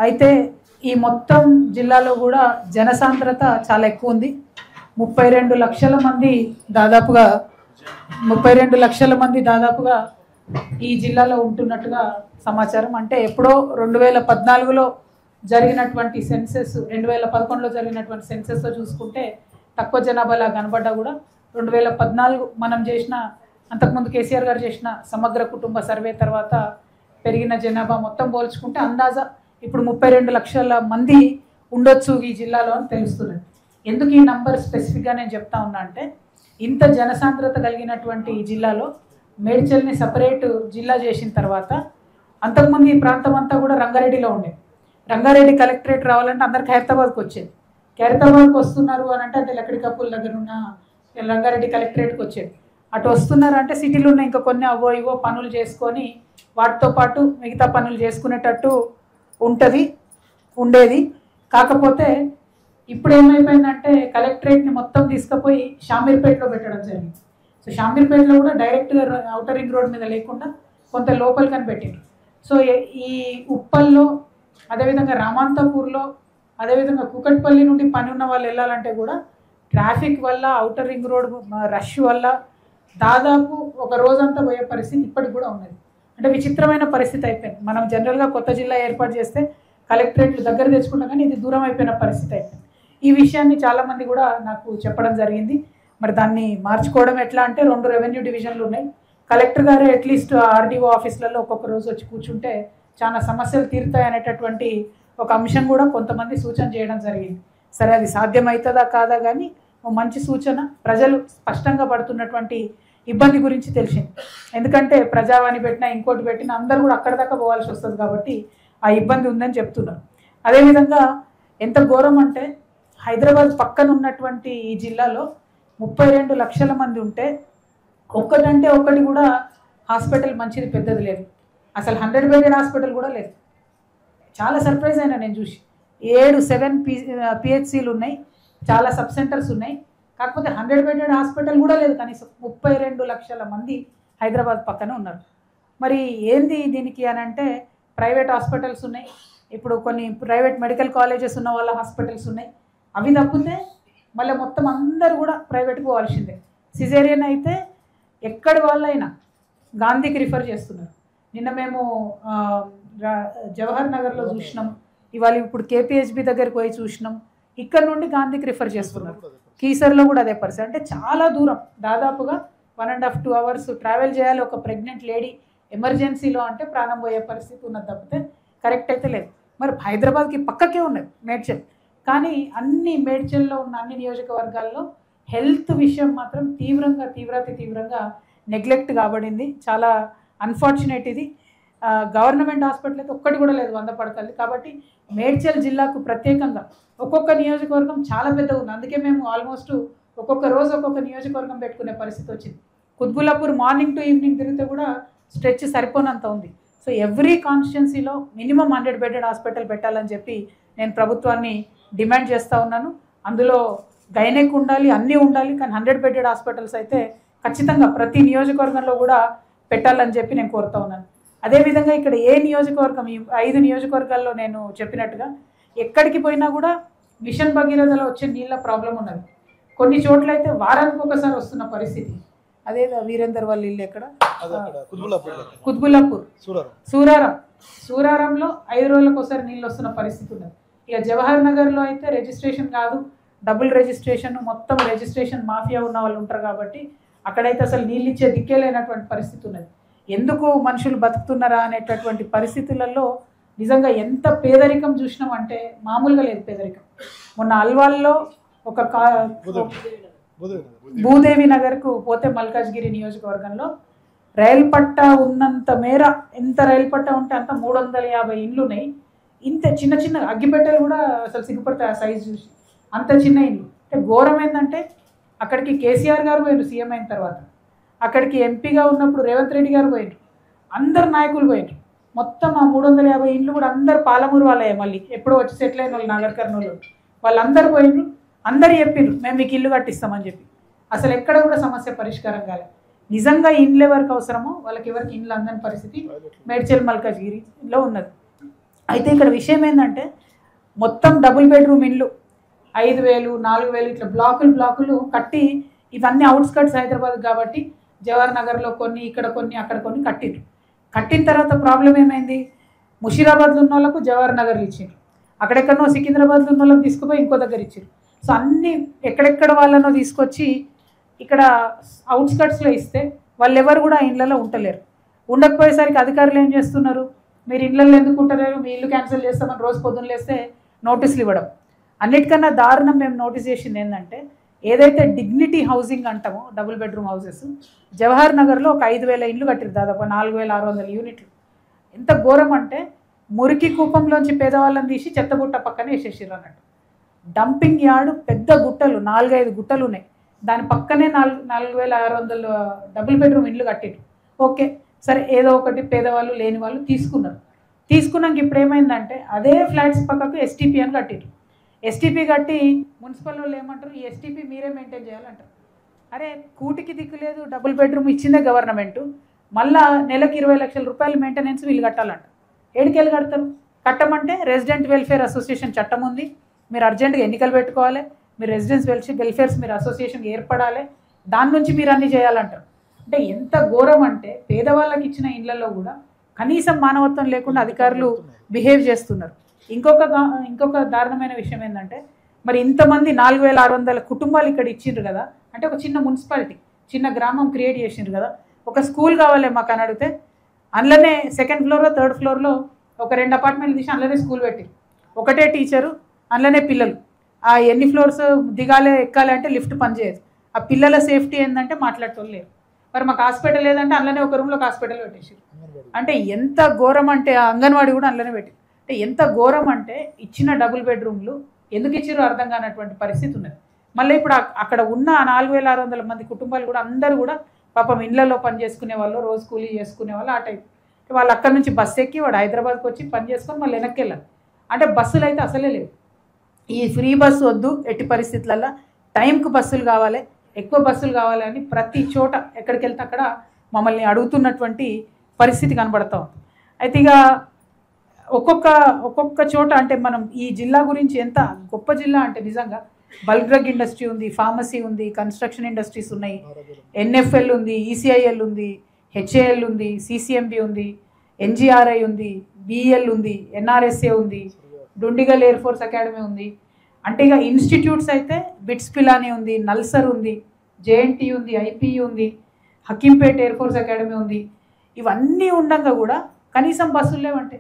అయితే ఈ మొత్తం జిల్లాలో కూడా జనసాంద్రత చాలా ఎక్కువ ఉంది. 32 లక్షల మంది దాదాపుగా 32 లక్షల మంది దాదాపుగా ఈ జిల్లాలో ఉంటున్నట్టుగా సమాచారం. అంటే ఎప్పుడో 2014లో జరిగినటువంటి సెన్సెస్ 2011లో జరిగినటువంటి సెన్సెస్తో చూసుకుంటే తక్కువ జనాభాలా కనబడ్డా కూడా 2014 మనం చేసిన అంతకుముందు కేసీఆర్ గారు చేసిన సమగ్ర కుటుంబ సర్వే తర్వాత పెరిగిన జనాభా మొత్తం పోల్చుకుంటే అందాజా ఇప్పుడు 32 లక్షల మంది ఉండొచ్చు ఈ జిల్లాలో అని తెలుస్తున్నది. ఎందుకు ఈ నంబర్ స్పెసిఫిక్గా నేను చెప్తా ఉన్నా అంటే ఇంత జనసాంద్రత కలిగినటువంటి ఈ జిల్లాలో మేడ్చల్ని సపరేట్ జిల్లా చేసిన తర్వాత అంతకుముందు ఈ ప్రాంతం అంతా కూడా రంగారెడ్డిలో ఉండేది. రంగారెడ్డి కలెక్టరేట్ రావాలంటే అందరికి హైదరాబాద్కి వచ్చేది. హైదరాబాద్కి వస్తున్నారు అని అంటే లక్కడి కప్పుల దగ్గర ఉన్న రంగారెడ్డి కలెక్టరేట్కి వచ్చేది. అటు వస్తున్నారంటే సిటీలో ఉన్న ఇంకా కొన్ని అవో ఇవో పనులు చేసుకొని వాటితో పాటు మిగతా పనులు చేసుకునేటట్టు ఉండేది. కాకపోతే ఇప్పుడు ఏమైపోయిందంటే కలెక్టరేట్ని మొత్తం తీసుకుపోయి షామీర్పేటలో పెట్టడం జరిగింది. సో షామీర్పేటలో కూడా డైరెక్ట్గా ఔటర్ రింగ్ రోడ్ మీద లేకుండా కొంత లోపలికని పెట్టారు. సో ఈ ఉప్పల్లో అదేవిధంగా రామాంతపూర్లో అదేవిధంగా కూకట్పల్లి నుండి పని ఉన్న వాళ్ళు వెళ్ళాలంటే కూడా ట్రాఫిక్ వల్ల ఔటర్ రింగ్ రోడ్ రష్ వల్ల దాదాపు ఒక రోజంతా పోయే పరిస్థితి ఇప్పటికి కూడా ఉన్నది. అంటే విచిత్రమైన పరిస్థితి అయిపోయింది. మనం జనరల్గా కొత్త జిల్లా ఏర్పాటు చేస్తే కలెక్టరేట్లు దగ్గర తెచ్చుకుంటాం, కానీ ఇది దూరం అయిపోయిన పరిస్థితి అయిపోయింది. ఈ విషయాన్ని చాలామంది కూడా నాకు చెప్పడం జరిగింది. మరి దాన్ని మార్చుకోవడం ఎట్లా అంటే 2 రెవెన్యూ డివిజన్లు ఉన్నాయి. కలెక్టర్ గారే అట్లీస్ట్ ఆర్డీఓ ఆఫీసులలో ఒక్కొక్క రోజు వచ్చి కూర్చుంటే చాలా సమస్యలు తీరుతాయి అనేటటువంటి ఒక అంశం కూడా కొంతమంది సూచన చేయడం జరిగింది. సరే అది సాధ్యమవుతుందా కాదా కానీ మంచి సూచన. ప్రజలు స్పష్టంగా పడుతున్నటువంటి ఇబ్బంది గురించి తెలిసింది. ఎందుకంటే ప్రజావాణి పెట్టినా ఇంకోటి పెట్టినా అందరూ కూడా అక్కడ దాకా పోవాల్సి వస్తుంది కాబట్టి ఆ ఇబ్బంది ఉందని చెప్తున్నారు. అదేవిధంగా ఎంత ఘోరం అంటే హైదరాబాద్ పక్కన ఉన్నటువంటి ఈ జిల్లాలో 32 లక్షల మంది ఉంటే ఒక్కటంటే ఒక్కటి కూడా హాస్పిటల్ మంచిది పెద్దది లేదు. అసలు 100 బెడెడ్ హాస్పిటల్ కూడా లేదు. చాలా సర్ప్రైజ్ అయినా నేను చూసి 7 పిహెచ్సిలు ఉన్నాయి, చాలా సబ్ సెంటర్స్ ఉన్నాయి. కాకపోతే 100 బెడెడ్ హాస్పిటల్ కూడా లేదు. కనీసం 32 లక్షల మంది హైదరాబాద్ పక్కన ఉన్నారు. మరి ఏంది దీనికి అని అంటే ప్రైవేట్ హాస్పిటల్స్ ఉన్నాయి, ఇప్పుడు కొన్ని ప్రైవేట్ మెడికల్ కాలేజెస్ ఉన్న వాళ్ళ హాస్పిటల్స్ ఉన్నాయి. అవి తప్పితే మళ్ళీ మొత్తం అందరూ కూడా ప్రైవేట్కి పోవాల్సిందే. సిజేరియన్ అయితే ఎక్కడి వాళ్ళైనా గాంధీకి రిఫర్ చేస్తున్నారు. నిన్న మేము జవహర్ నగర్లో చూసినాం, ఇవాళ ఇప్పుడు కేపీహెచ్బి దగ్గరికి పోయి చూసినాం. ఇక్కడ నుండి గాంధీకి రిఫర్ చేస్తున్నారు. కీసర్లో కూడా అదే పరిస్థితి. అంటే చాలా దూరం, దాదాపుగా 1.5-2 hours ట్రావెల్ చేయాలి ఒక ప్రెగ్నెంట్ లేడీ ఎమర్జెన్సీలో అంటే ప్రాణం పోయే పరిస్థితి ఉన్నది తప్పితే కరెక్ట్ అయితే లేదు. మరి హైదరాబాద్కి పక్కకే ఉన్నది మేడ్చల్, కానీ అన్ని మేడ్చల్లో ఉన్న అన్ని నియోజకవర్గాల్లో హెల్త్ విషయం మాత్రం తీవ్రంగా నెగ్లెక్ట్ కాబడింది. చాలా అన్ఫార్చునేట్ ఇది. గవర్నమెంట్ హాస్పిటల్ అయితే ఒక్కటి కూడా లేదు 100 పడకలు. కాబట్టి మేడ్చల్ జిల్లాకు ప్రత్యేకంగా ఒక్కొక్క నియోజకవర్గం చాలా పెద్దగా ఉంది. అందుకే మేము ఆల్మోస్ట్ ఒక్కొక్క రోజు ఒక్కొక్క నియోజకవర్గం పెట్టుకునే పరిస్థితి వచ్చింది. కుత్బుల్లాపూర్ మార్నింగ్ టు ఈవినింగ్ తిరిగితే కూడా స్ట్రెచ్ సరిపోనంత ఉంది. సో ఎవ్రీ కాన్స్టిట్యున్సీలో మినిమం 100 బెడెడ్ హాస్పిటల్ పెట్టాలని చెప్పి నేను ప్రభుత్వాన్ని డిమాండ్ చేస్తూ ఉన్నాను. అందులో గైనెక్ ఉండాలి, అన్నీ ఉండాలి, కానీ 100 బెడెడ్ హాస్పిటల్స్ అయితే ఖచ్చితంగా ప్రతి నియోజకవర్గంలో కూడా పెట్టాలని చెప్పి నేను కోరుతూ ఉన్నాను. అదేవిధంగా ఇక్కడ ఏ నియోజకవర్గం, ఈ 5 నియోజకవర్గాల్లో నేను చెప్పినట్టుగా ఎక్కడికి పోయినా కూడా మిషన్ భగీరథలో వచ్చే నీళ్ళ ప్రాబ్లం ఉన్నది. కొన్ని చోట్ల అయితే వారానికి ఒకసారి వస్తున్న పరిస్థితి. అదే వీరేందర్ వాళ్ళ ఇల్లు ఎక్కడ, కుత్బుల్లాపూర్, సూరారంలో 5 రోజులకు ఒకసారి నీళ్ళు వస్తున్న పరిస్థితి ఉన్నది. ఇక జవహర్ నగర్లో అయితే రిజిస్ట్రేషన్ కాదు, డబుల్ రిజిస్ట్రేషన్, మొత్తం రిజిస్ట్రేషన్ మాఫియా ఉన్న వాళ్ళు ఉంటారు కాబట్టి అక్కడైతే అసలు నీళ్ళు ఇచ్చే దిక్కే లేనటువంటి పరిస్థితి ఉన్నది. ఎందుకు మనుషులు బతుకుతున్నారా అనేటటువంటి పరిస్థితులలో నిజంగా ఎంత పేదరికం చూసినామంటే మామూలుగా లేదు పేదరికం. మొన్న అల్వాల్లో ఒక భూదేవి నగర్కు పోతే మల్కాజ్గిరి నియోజకవర్గంలో రైలు పట్టా ఉన్నంత మేర, ఎంత రైలు పట్టా ఉంటే అంత 350 ఇండ్లు ఉన్నాయి. ఇంత చిన్న అగ్గిపెట్టెలు కూడా అసలు సిగ్గుపడతాయి ఆ సైజు చూసి, అంత చిన్న ఇండ్లు. అంటే ఘోరం ఏంటంటే అక్కడికి కేసీఆర్ గారు పోయారు సీఎం అయిన తర్వాత, అక్కడికి ఎంపీగా ఉన్నప్పుడు రేవంత్ రెడ్డి గారు పోయారు, అందరు నాయకులు పోయారు. మొత్తం ఆ 350 ఇండ్లు కూడా అందరు పాలమూరు వాళ్ళే, మళ్ళీ ఎప్పుడో వచ్చి సెటిల్ అయిన వాళ్ళు నాగర్ కర్నూలు వాళ్ళందరూ పోయినరు. అందరు చెప్పిర్రు మేము మీకు ఇల్లు కట్టిస్తామని చెప్పి. అసలు ఎక్కడ కూడా సమస్య పరిష్కారం కాలేదు. నిజంగా ఇండ్లు ఎవరికి అవసరమో వాళ్ళకి ఎవరికి ఇండ్లు అందని పరిస్థితి మేడ్చల్ మల్కాజ్గిరిలో ఉన్నది. అయితే ఇక్కడ విషయం ఏంటంటే మొత్తం డబుల్ బెడ్రూమ్ ఇల్లు 5,000, 4,000 ఇట్లా బ్లాకులు కట్టి ఇవన్నీ అవుట్స్కట్స్ హైదరాబాద్ కాబట్టి జవహర్ నగర్లో కొన్ని, ఇక్కడ కొన్ని, అక్కడ కొన్ని కట్టిన తర్వాత ప్రాబ్లం ఏమైంది, ముషీరాబాద్లో ఉన్న వాళ్ళకు జవహర్ నగర్లు ఇచ్చారు, అక్కడెక్కడనో సికింద్రాబాద్లో ఉన్న వాళ్ళకి తీసుకుపోయి ఇంకో దగ్గర ఇచ్చారు. సో అన్నీ ఎక్కడెక్కడ వాళ్ళనో తీసుకొచ్చి ఇక్కడ అవుట్స్కట్స్లో ఇస్తే వాళ్ళు ఎవరు కూడా ఇళ్ళలో ఉండలేరు. ఉండకపోయేసరికి అధికారులు ఏం చేస్తున్నారు, మీరు ఇళ్ళల్లో ఎందుకు ఉంటలేరు, మీ ఇల్లు క్యాన్సిల్ చేస్తామని రోజు పొద్దున్న లేస్తే నోటీసులు ఇవ్వడం. అన్నిటికన్నా దారుణం మేము నోటీస్ చేసింది ఏంటంటే ఏదైతే డిగ్నిటీ హౌసింగ్ అంటామో డబుల్ బెడ్రూమ్ హౌసెస్ జవహర్ నగర్లో ఒక 5,000 ఇండ్లు కట్టారు, దాదాపు 4,600 యూనిట్లు. ఎంత ఘోరం అంటే మురికి కూపంలోంచి పేదవాళ్ళని తీసి చెత్తబుట్ట పక్కన వేసేసారు అన్నట్టు. డంపింగ్ యార్డు పెద్ద గుట్టలు 4-5 గుట్టలు ఉన్నాయి, దాని పక్కనే 4,600 డబుల్ బెడ్రూమ్ ఇండ్లు కట్టారు. ఓకే సరే, ఏదో ఒకటి పేదవాళ్ళు లేని వాళ్ళు తీసుకున్నాక ఇప్పుడు ఏమైందంటే అదే ఫ్లాట్స్ పక్కకు ఎస్టీపీ అని కట్టారు. ఎస్టీపీ కట్టి మున్సిపల్ వాళ్ళు ఏమంటారు, ఈ ఎస్టీపీ మీరే మెయింటైన్ చేయాలంటారు. అరే కూటికి దిక్కు లేదు, డబుల్ బెడ్రూమ్ ఇచ్చిందే గవర్నమెంటు, మళ్ళా నెలకు 20 లక్షల రూపాయలు మెయింటెనెన్స్ వీళ్ళు కట్టాలంట. ఏడికెళ్ళి కడతారు? కట్టమంటే రెసిడెంట్ వెల్ఫేర్ అసోసియేషన్ చట్టం ఉంది, మీరు అర్జెంటుగా ఎన్నికలు పెట్టుకోవాలి, మీరు రెసిడెన్స్ వెల్ఫేర్స్ మీరు అసోసియేషన్ ఏర్పడాలి, దాని నుంచి మీరు అన్నీ చేయాలంటారు. అంటే ఎంత ఘోరం అంటే పేదవాళ్ళకి ఇచ్చిన ఇళ్లలో కూడా కనీసం మానవత్వం లేకుండా అధికారులు బిహేవ్ చేస్తున్నారు. ఇంకొక దారుణమైన విషయం ఏంటంటే మరి ఇంతమంది 4,600 కుటుంబాలు ఇక్కడ ఇచ్చిండ్రు కదా, అంటే ఒక చిన్న మున్సిపాలిటీ, చిన్న గ్రామం క్రియేట్ చేసిండ్రు కదా, ఒక స్కూల్ కావాలి మాకు అని అడిగితే అందులోనే 2nd ఫ్లోర్లో 3rd ఫ్లోర్లో ఒక 2 అపార్ట్మెంట్లు తీసి అందులోనే స్కూల్ పెట్టి ఒకటే టీచరు, అందులోనే పిల్లలు. ఆ ఎన్ని ఫ్లోర్స్ దిగాలి ఎక్కాలి అంటే లిఫ్ట్ పనిచేయదు. ఆ పిల్లల సేఫ్టీ ఏంటంటే మాట్లాడటోళ్ళు లేరు. మరి మాకు హాస్పిటల్ లేదంటే అందులోనే ఒక రూమ్లో హాస్పిటల్ పెట్టేసారు. అంటే ఎంత ఘోరం అంటే ఆ అంగన్వాడీ కూడా అందులోనే పెట్టి, అంటే ఎంత ఘోరం అంటే ఇచ్చిన డబుల్ బెడ్రూమ్లు ఎందుకు ఇచ్చారో అర్థం కానటువంటి పరిస్థితి ఉన్నది. మళ్ళీ ఇప్పుడు అక్కడ ఉన్న 4,600 మంది కుటుంబాలు కూడా అందరూ కూడా పాపం ఇళ్లలో పని చేసుకునే వాళ్ళు, రోజు కూలీ చేసుకునే వాళ్ళు, ఆ టైప్ వాళ్ళు అక్కడ నుంచి బస్సు ఎక్కి వాడు హైదరాబాద్కి వచ్చి పని చేసుకొని మళ్ళీ వెనక్కి వెళ్ళాలి. అంటే బస్సులు అయితే అసలే లేవు. ఈ ఫ్రీ బస్సు వద్దు, ఎట్టి పరిస్థితులలో టైంకు బస్సులు కావాలి, ఎక్కువ బస్సులు కావాలని ప్రతి చోట ఎక్కడికి వెళ్తే అక్కడ మమ్మల్ని అడుగుతున్నటువంటి పరిస్థితి కనబడతా ఉంది. అయితే ఇక ఒక్కొక్క చోట అంటే మనం ఈ జిల్లా గురించి ఎంత గొప్ప జిల్లా అంటే నిజంగా బల్క్ డ్రగ్ ఇండస్ట్రీ ఉంది, ఫార్మసీ ఉంది, కన్స్ట్రక్షన్ ఇండస్ట్రీస్ ఉన్నాయి, ఎన్ఎఫ్ఎల్ ఉంది, ఈసీఐఎల్ ఉంది, హెచ్ఏఎల్ ఉంది, సిసిఎంబి ఉంది, ఎన్జిఆర్ఐ ఉంది, బిఎల్ ఉంది, ఎన్ఆర్ఎస్ఏ ఉంది, డుండిగల్ ఎయిర్ ఫోర్స్ అకాడమీ ఉంది. అంటే ఇక ఇన్స్టిట్యూట్స్ అయితే బిట్స్ పిలానీ ఉంది, నల్సర్ ఉంది, జేఎన్టీ ఉంది, ఐపీఈ ఉంది, హకీంపేట్ ఎయిర్ ఫోర్స్ అకాడమీ ఉంది. ఇవన్నీ ఉండగా కూడా కనీసం బస్సులు లేవంటే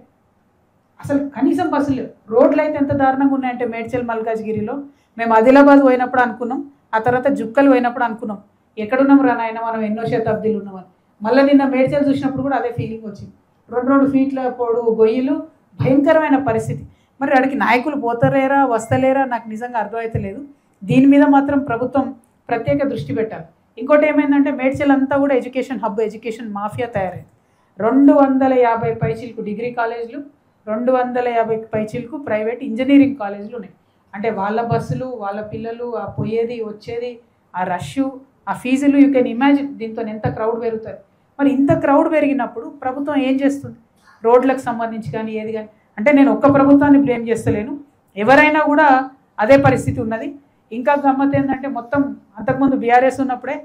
అసలు కనీసం బస్సులు లేవు. రోడ్లు అయితే ఎంత దారుణంగా ఉన్నాయంటే మేడ్చల్ మల్కాజ్గిరిలో మేము ఆదిలాబాద్ పోయినప్పుడు అనుకున్నాం, ఆ తర్వాత జుక్కలు పోయినప్పుడు అనుకున్నాం ఎక్కడున్నాం రా నాయన మనం ఎన్నో శతాబ్దీలు ఉన్నామని. మళ్ళీ నిన్న మేడ్చల్ చూసినప్పుడు కూడా అదే ఫీలింగ్ వచ్చింది. 2 ఫీట్ల పొడవు గొయ్యిలు, భయంకరమైన పరిస్థితి. మరి అక్కడికి నాయకులు పోతలేరా వస్తలేరా నాకు నిజంగా అర్థమవుతలేదు. దీని మీద మాత్రం ప్రభుత్వం ప్రత్యేక దృష్టి పెట్టాలి. ఇంకోటి ఏమైందంటే మేడ్చల్ అంతా కూడా ఎడ్యుకేషన్ హబ్, ఎడ్యుకేషన్ మాఫియా తయారైంది. 250 పైచీలకు డిగ్రీ కాలేజీలు, 250 పైచీలకు ప్రైవేట్ ఇంజనీరింగ్ కాలేజీలు ఉన్నాయి. అంటే వాళ్ళ బస్సులు, వాళ్ళ పిల్లలు, ఆ పోయేది వచ్చేది, ఆ రష్, ఆ ఫీజులు, యూ కెన్ ఇమాజిన్ దీంతో ఎంత క్రౌడ్ పెరుగుతుంది. మరి ఇంత క్రౌడ్ పెరిగినప్పుడు ప్రభుత్వం ఏం చేస్తుంది రోడ్లకు సంబంధించి కానీ ఏది కానీ. అంటే నేను ఒక్క ప్రభుత్వాన్ని బ్లేమ్ చేస్తలేను, ఎవరైనా కూడా అదే పరిస్థితి ఉన్నది. ఇంకా గమ్మత్ ఏంటంటే మొత్తం అంతకుముందు బీఆర్ఎస్ ఉన్నప్పుడే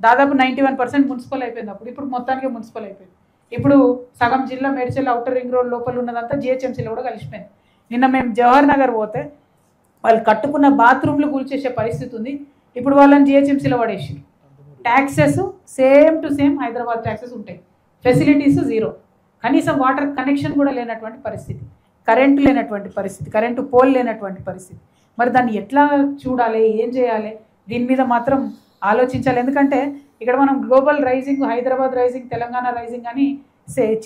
దాదాపు 91% మున్సిపల్ అయిపోయింది. ఇప్పుడు మొత్తానికి మున్సిపల్ అయిపోయింది. ఇప్పుడు సగం జిల్లా మేడ్చల్ ఔటర్ రింగ్ రోడ్ లోపల ఉన్నదంతా జిహెచ్ఎంసీలో కూడా కలిసిపోయింది. నిన్న మేము జవహర్ నగర్ పోతే వాళ్ళు కట్టుకున్న బాత్రూమ్లు కూల్చేసే పరిస్థితి ఉంది. ఇప్పుడు వాళ్ళని జిహెచ్ఎంసీలో పడేసి taxes same to same Hyderabad taxes ఉంటాయి, ఫెసిలిటీస్ జీరో, కనీసం వాటర్ కనెక్షన్ కూడా లేనటువంటి పరిస్థితి, కరెంటు లేనటువంటి పరిస్థితి, కరెంటు పోల్ లేనటువంటి పరిస్థితి. మరి దాన్ని ఎట్లా చూడాలి, ఏం చేయాలి, దీని మీద మాత్రం ఆలోచించాలి. ఎందుకంటే ఇక్కడ మనం global rising, Hyderabad rising, Telangana rising అని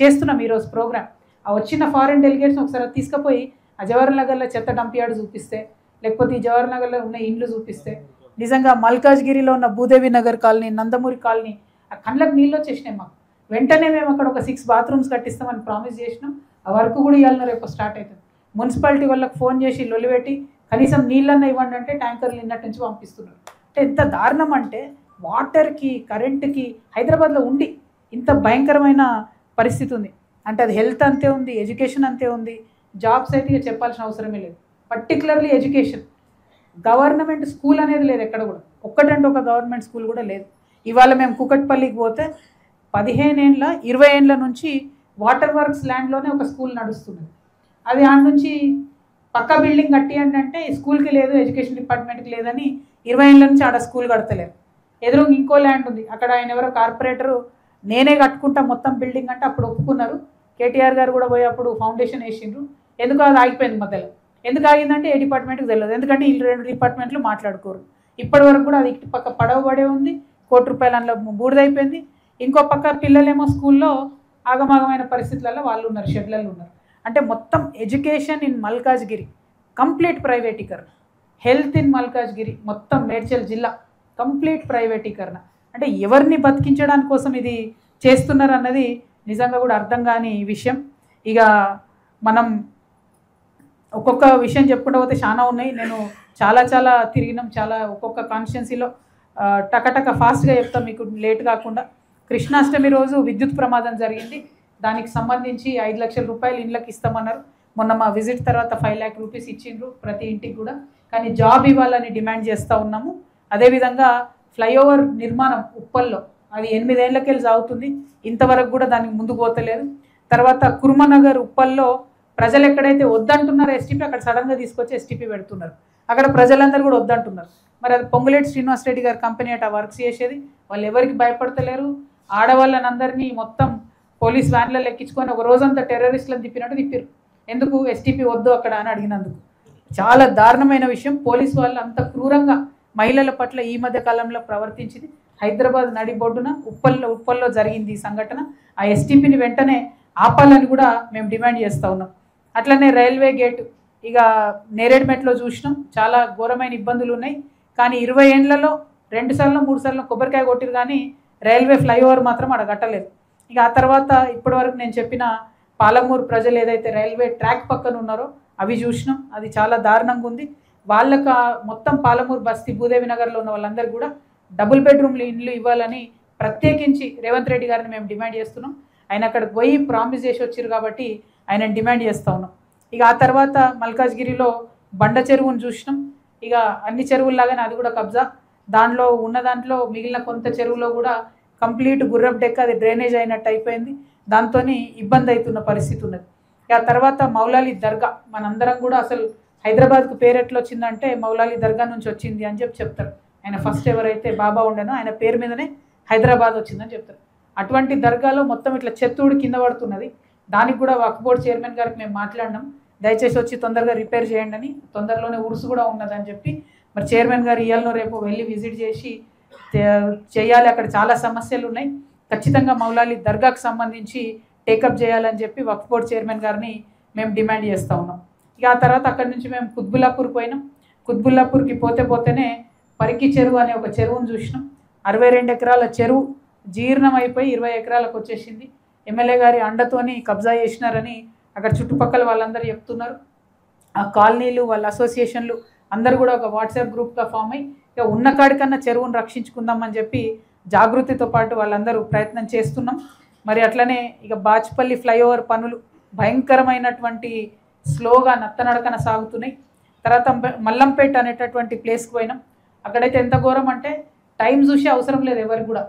చేస్తున్నాం ఈరోజు ప్రోగ్రామ్. ఆ వచ్చిన ఫారెన్ డెలిగేట్స్ ఒకసారి తీసుకుపోయి ఆ జవహర్ నగర్లో చెత్త డంపియార్డ్ చూపిస్తే, లేకపోతే ఈ జవహర్ నగర్లో ఉన్న ఇండ్లు చూపిస్తే, నిజంగా మల్కాజ్గిరిలో ఉన్న భూదేవి నగర్ కాలనీ, నందమూరి కాలనీ, ఆ కళ్ళకు నీళ్ళు వచ్చేసినాయి మాకు. వెంటనే మేము అక్కడ ఒక 6 బాత్రూమ్స్ కట్టిస్తామని ప్రామిస్ చేసినాం. ఆ వర్క్ కూడా ఇవ్వాలన్నా రేపు స్టార్ట్ అవుతుంది. మున్సిపాలిటీ వాళ్ళకి ఫోన్ చేసి లొలిపెట్టి కనీసం నీళ్ళన్నా ఇవ్వండి అంటే ట్యాంకర్లు నిన్నటి నుంచి పంపిస్తున్నారు. అంటే ఎంత దారుణం అంటే వాటర్కి, కరెంటుకి హైదరాబాద్లో ఉండి ఇంత భయంకరమైన పరిస్థితి ఉంది. అంటే అది హెల్త్ అంతే ఉంది, ఎడ్యుకేషన్ అంతే ఉంది, జాబ్స్ అయితే ఇక చెప్పాల్సిన అవసరమే లేదు. పర్టికులర్లీ ఎడ్యుకేషన్, గవర్నమెంట్ స్కూల్ అనేది లేదు ఎక్కడ కూడా, ఒక్కటంటే ఒక గవర్నమెంట్ స్కూల్ కూడా లేదు. ఇవాళ మేము కూకట్పల్లికి పోతే 15 ఏళ్ళ 20 ఏళ్ళ నుంచి వాటర్ వర్క్స్ ల్యాండ్లోనే ఒక స్కూల్ నడుస్తుంది. అది ఆడ నుంచి పక్క బిల్డింగ్ కట్టి అంటే స్కూల్కి లేదు, ఎడ్యుకేషన్ డిపార్ట్మెంట్కి లేదని 20 ఏళ్ళ నుంచి ఆడ స్కూల్ కడతలేరు. ఎదురు ఇంకో ల్యాండ్ ఉంది, అక్కడ ఆయన ఎవరో కార్పొరేటరు నేనే కట్టుకుంటా మొత్తం బిల్డింగ్ అంటే అప్పుడు ఒప్పుకున్నారు. కేటీఆర్ గారు కూడా పోయి అప్పుడు ఫౌండేషన్ వేసిండ్రు. ఎందుకు అది ఆగిపోయింది మధ్యలో. ఎందుకు ఆగిందంటే ఏ డిపార్ట్మెంట్కి తెలియదు, ఎందుకంటే వీళ్ళు 2 డిపార్ట్మెంట్లు మాట్లాడుకోరు. ఇప్పటి వరకు కూడా అది ఇటు పక్క పడవ పడే ఉంది, ₹1,00,00,000 అందులో బూడిదైపోయింది. ఇంకో పక్క పిల్లలేమో స్కూల్లో ఆగమాగమైన పరిస్థితులలో వాళ్ళు ఉన్నారు, షెడ్లలో ఉన్నారు. అంటే మొత్తం ఎడ్యుకేషన్ ఇన్ మల్కాజ్గిరి కంప్లీట్ ప్రైవేటీకరణ, హెల్త్ ఇన్ మల్కాజ్గిరి మొత్తం మేడ్చల్ జిల్లా కంప్లీట్ ప్రైవేటీకరణ. అంటే ఎవరిని బతికించడానికి కోసం ఇది చేస్తున్నారు అన్నది నిజంగా కూడా అర్థం కాని విషయం. ఇక మనం ఒక్కొక్క విషయం చెప్పుకుంటూ పోతే చాలా ఉన్నాయి. నేను చాలా తిరిగినాం, చాలా ఒక్కొక్క కాన్స్టిట్యున్సీలో టకటక ఫాస్ట్గా చెప్తాం మీకు లేట్ కాకుండా. కృష్ణాష్టమి రోజు విద్యుత్ ప్రమాదం జరిగింది. దానికి సంబంధించి 5 లక్షల రూపాయలు ఇండ్లకు ఇస్తామన్నారు. మొన్న మా విజిట్ తర్వాత 5 lakh రూపీస్ ఇచ్చిండ్రు ప్రతి ఇంటికి కూడా. కానీ జాబ్ ఇవ్వాలని డిమాండ్ చేస్తూ ఉన్నాము. అదేవిధంగా ఫ్లైఓవర్ నిర్మాణం ఉప్పల్లో అది 8 ఏళ్లకెళ్ళి సాగుతుంది, ఇంతవరకు కూడా దానికి ముందుకు పోతలేదు. తర్వాత కుర్మనగర్ ఉప్పల్లో ప్రజలు ఎక్కడైతే వద్దంటున్నారో ఎస్టీపీ, అక్కడ సడన్గా తీసుకొచ్చి ఎస్టీపీ పెడుతున్నారు. అక్కడ ప్రజలందరూ కూడా వద్దంటున్నారు. మరి అది పొంగులేటి శ్రీనివాసరెడ్డి గారి కంపెనీ అట వర్క్స్ చేసేది. వాళ్ళు ఎవరికి భయపడతలేరు. ఆడవాళ్ళని అందరినీ మొత్తం పోలీస్ వ్యాన్లలో ఎక్కించుకొని ఒక రోజంతా టెర్రరిస్టులను తిప్పినట్టు తిప్పారు. ఎందుకు? ఎస్టీపీ వద్దు అక్కడ అని అడిగినందుకు. చాలా దారుణమైన విషయం. పోలీసు వాళ్ళు అంత క్రూరంగా మహిళల పట్ల ఈ మధ్య కాలంలో ప్రవర్తించింది. హైదరాబాద్ నడిబొడ్డున ఉప్పల్లో జరిగింది ఈ సంఘటన. ఆ ఎస్టీపీని వెంటనే ఆపాలని కూడా మేము డిమాండ్ చేస్తూ ఉన్నాం. అట్లనే రైల్వే గేటు ఇక నేరేడుమెట్లో చూసినాం, చాలా ఘోరమైన ఇబ్బందులు ఉన్నాయి. కానీ 20 ఏళ్లలో 2 సార్లు 3 సార్లు కొబ్బరికాయ కొట్టిరు, కానీ రైల్వే ఫ్లైఓవర్ మాత్రం అక్కడ కట్టలేదు. ఇక ఆ తర్వాత ఇప్పటివరకు నేను చెప్పిన పాలమూరు ప్రజలు ఏదైతే రైల్వే ట్రాక్ పక్కన ఉన్నారో అవి చూసినాం. అది చాలా దారుణంగా ఉంది. వాళ్ళకు మొత్తం పాలమూరు బస్తీ భూదేవి నగర్లో ఉన్న వాళ్ళందరూ కూడా డబుల్ బెడ్రూమ్లు ఇండ్లు ఇవ్వాలని ప్రత్యేకించి రేవంత్ రెడ్డి గారిని మేము డిమాండ్ చేస్తున్నాం. ఆయన అక్కడికి పోయి ప్రామిస్ చేసి వచ్చారు కాబట్టి ఆయన డిమాండ్ చేస్తూ ఉన్నాం. ఇక ఆ తర్వాత మల్కాజ్గిరిలో బండ చెరువును చూసినాం. ఇక అన్ని చెరువుల్లాగానే అది కూడా కబ్జా. దాంట్లో మిగిలిన కొంత చెరువులో కూడా కంప్లీట్ గుర్రపు డెక్క అది డ్రైనేజ్ అయినట్టు అయిపోయింది. దాంతో ఇబ్బంది అవుతున్న పరిస్థితి ఉన్నది. ఇక ఆ తర్వాత మౌలాలి దర్గా, మనందరం కూడా అసలు హైదరాబాద్కు పేరు ఎట్లా వచ్చిందంటే మౌలాలి దర్గా నుంచి వచ్చింది అని చెప్తారు. ఆయన ఫస్ట్ ఎవరైతే బాబా ఉండేనో ఆయన పేరు మీదనే హైదరాబాద్ వచ్చిందని చెప్తారు. అటువంటి దర్గాలో మొత్తం ఇట్లా చెత్తూడు కింద పడుతున్నది. దానికి కూడా వక్ఫ్ బోర్డ్ చైర్మన్ గారికి మేము మాట్లాడినాం, దయచేసి వచ్చి తొందరగా రిపేర్ చేయండి అని. తొందరలోనే ఉరుసు కూడా ఉన్నదని చెప్పి మరి చైర్మన్ గారు ఇవాళ రేపు వెళ్ళి విజిట్ చేసి చేయాలి. అక్కడ చాలా సమస్యలు ఉన్నాయి, ఖచ్చితంగా మౌలాలి దర్గాకు సంబంధించి టేకప్ చేయాలని చెప్పి వక్ఫ్ బోర్డ్ చైర్మన్ గారిని మేము డిమాండ్ చేస్తూ ఉన్నాం. ఇక ఆ తర్వాత అక్కడి నుంచి మేము కుత్బుల్లాపూర్ పోయినాం. కుత్బుల్లాపూర్కి పోతేనే పరికి చెరువు అనే ఒక చెరువును చూసినాం. 62 ఎకరాల చెరువు జీర్ణం అయిపోయి 20 ఎకరాలకు వచ్చేసింది. ఎమ్మెల్యే గారి అండతోని కబ్జా చేసినారని అక్కడ చుట్టుపక్కల వాళ్ళందరూ చెప్తున్నారు. ఆ కాలనీలు వాళ్ళ అసోసియేషన్లు అందరూ కూడా ఒక వాట్సాప్ గ్రూప్గా ఫామ్ అయ్యి ఇక ఉన్న కాడికన్నా చెరువును రక్షించుకుందామని చెప్పి జాగృతితో పాటు వాళ్ళందరూ ప్రయత్నం చేస్తున్నాం. మరి అట్లనే ఇక బాచ్పల్లి ఫ్లైఓవర్ పనులు భయంకరమైనటువంటి స్లోగా నత్తనడకన సాగుతున్నాయి. తర్వాత మల్లంపేట అనేటటువంటి ప్లేస్కి పోయినాం. అక్కడైతే ఎంత ఘోరం అంటే టైం చూసే అవసరం లేదు ఎవరికి కూడా.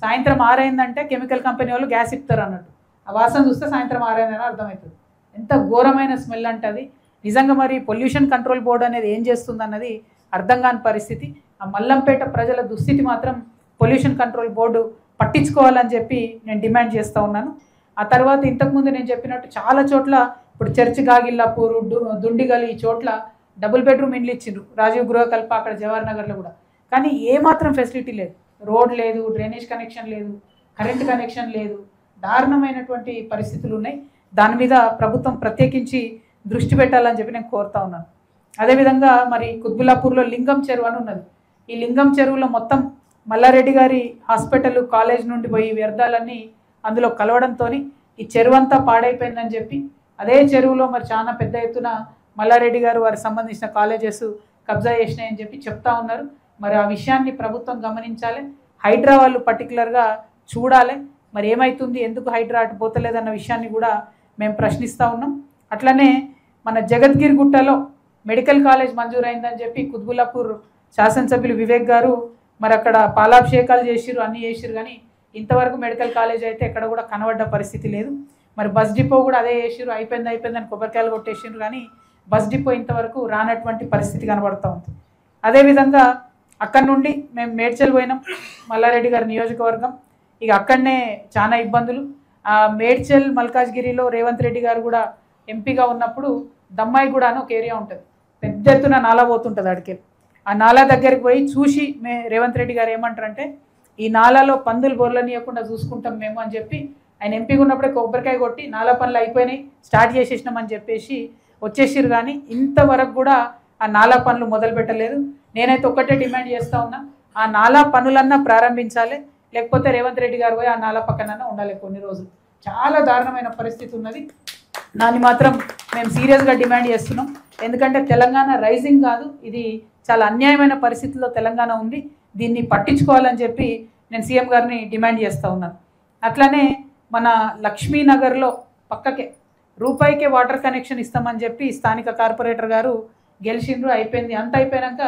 సాయంత్రం 6 అయిందంటే కెమికల్ కంపెనీ వాళ్ళు గ్యాస్ ఇస్తారు అన్నట్టు. ఆ వాసన చూస్తే సాయంత్రం 6 అయిందని అర్థమవుతుంది. ఎంత ఘోరమైన స్మెల్ అంటే అది నిజంగా మరి పొల్యూషన్ కంట్రోల్ బోర్డు అనేది ఏం చేస్తుంది అన్నది అర్థం కాని పరిస్థితి. ఆ మల్లంపేట ప్రజల దుస్థితి మాత్రం పొల్యూషన్ కంట్రోల్ బోర్డు పట్టించుకోవాలని చెప్పి నేను డిమాండ్ చేస్తూ ఉన్నాను. ఆ తర్వాత ఇంతకుముందు నేను చెప్పినట్టు చాలా చోట్ల ఇప్పుడు చర్చి గాగిల్లాపూర్, దుండిగల్ ఈ చోట్ల డబుల్ బెడ్రూమ్ ఇండ్లు ఇచ్చిండ్రు. రాజీవ్ గృహకల్ప అక్కడ జవహర్ నగర్లో కూడా. కానీ ఏమాత్రం ఫెసిలిటీ లేదు, రోడ్ లేదు, డ్రైనేజ్ కనెక్షన్ లేదు, కరెంట్ కనెక్షన్ లేదు, దారుణమైనటువంటి పరిస్థితులు ఉన్నాయి. దాని మీద ప్రభుత్వం ప్రత్యేకించి దృష్టి పెట్టాలని చెప్పి నేను కోరుతా ఉన్నాను. అదేవిధంగా మరి కుత్బుల్లాపూర్లో లింగం చెరువు అని ఉన్నది. ఈ లింగం చెరువులో మొత్తం మల్లారెడ్డి గారి హాస్పిటల్ కాలేజ్ నుండి పోయి వ్యర్థాలన్నీ అందులో కలవడంతో ఈ చెరువు అంతా పాడైపోయిందని చెప్పి అదే చెరువులో మరి చాలా పెద్ద ఎత్తున మల్లారెడ్డి గారు వారికి సంబంధించిన కాలేజెస్ కబ్జా చేసినాయని చెప్పి చెప్తా ఉన్నారు. మరి ఆ విషయాన్ని ప్రభుత్వం గమనించాలి, హైడ్రా వాళ్ళు పర్టికులర్గా చూడాలి. మరి ఏమవుతుంది, ఎందుకు హైడ్రా అటు పోతలేదన్న విషయాన్ని కూడా మేము ప్రశ్నిస్తూ ఉన్నాం. అట్లనే మన జగద్గిరిగుట్టలో మెడికల్ కాలేజ్ మంజూరైందని చెప్పి కుత్బుల్లాపూర్ శాసనసభ్యులు వివేక్ గారు మరి అక్కడ పాలాభిషేకాలు చేసిరు, అన్నీ చేసిరు, కానీ ఇంతవరకు మెడికల్ కాలేజ్ అయితే ఎక్కడ కూడా కనబడ్డ పరిస్థితి లేదు. మరి బస్ డిపో కూడా అదే చేసిరు, అయిపోయిందని కొబ్బరికాయలు కొట్టేసిరు, కానీ బస్ డిపో ఇంతవరకు రానటువంటి పరిస్థితి కనబడుతూ ఉంది. అదేవిధంగా అక్కడి నుండి మేము మేడ్చల్ పోయినాం, మల్లారెడ్డి గారి నియోజకవర్గం. ఇక అక్కడనే చాలా ఇబ్బందులు. మేడ్చల్ మల్కాజ్గిరిలో రేవంత్ రెడ్డి గారు కూడా ఎంపీగా ఉన్నప్పుడు దమ్మాయిగూడ అని ఒక ఏరియా ఉంటుంది, పెద్ద ఎత్తున నాలా పోతుంటుంది. అడికి ఆ నాలా దగ్గరికి పోయి చూసి రేవంత్ రెడ్డి గారు ఏమంటారంటే, ఈ నాలాలో పందులు బొర్లనీయకుండా చూసుకుంటాం మేము అని చెప్పి ఆయన ఎంపీగా ఉన్నప్పుడే కొబ్బరికాయ కొట్టి నాలా పనులు అయిపోయినాయి, స్టార్ట్ చేసేసినామని చెప్పేసి వచ్చేసిరు. కానీ ఇంతవరకు కూడా ఆ నాలా పనులు మొదలు పెట్టలేదు. నేనైతే ఒక్కటే డిమాండ్ చేస్తూ ఉన్నా, ఆ నాలా పనులన్నా ప్రారంభించాలి, లేకపోతే రేవంత్ రెడ్డి గారు పోయి ఆ నాలా పక్కనన్నా ఉండాలి కొన్ని రోజులు. చాలా దారుణమైన పరిస్థితి ఉన్నది. దాన్ని మాత్రం మేము సీరియస్గా డిమాండ్ చేస్తున్నాం. ఎందుకంటే తెలంగాణ రైజింగ్ కాదు, ఇది చాలా అన్యాయమైన పరిస్థితుల్లో తెలంగాణ ఉంది, దీన్ని పట్టించుకోవాలని చెప్పి నేను సీఎం గారిని డిమాండ్ చేస్తూ ఉన్నాను. అట్లనే మన లక్ష్మీనగర్లో పక్కకే రూపాయికే వాటర్ కనెక్షన్ ఇస్తామని చెప్పి స్థానిక కార్పొరేటర్ గారు గెలిచిండ్రు, అయిపోయింది. అంత అయిపోయాక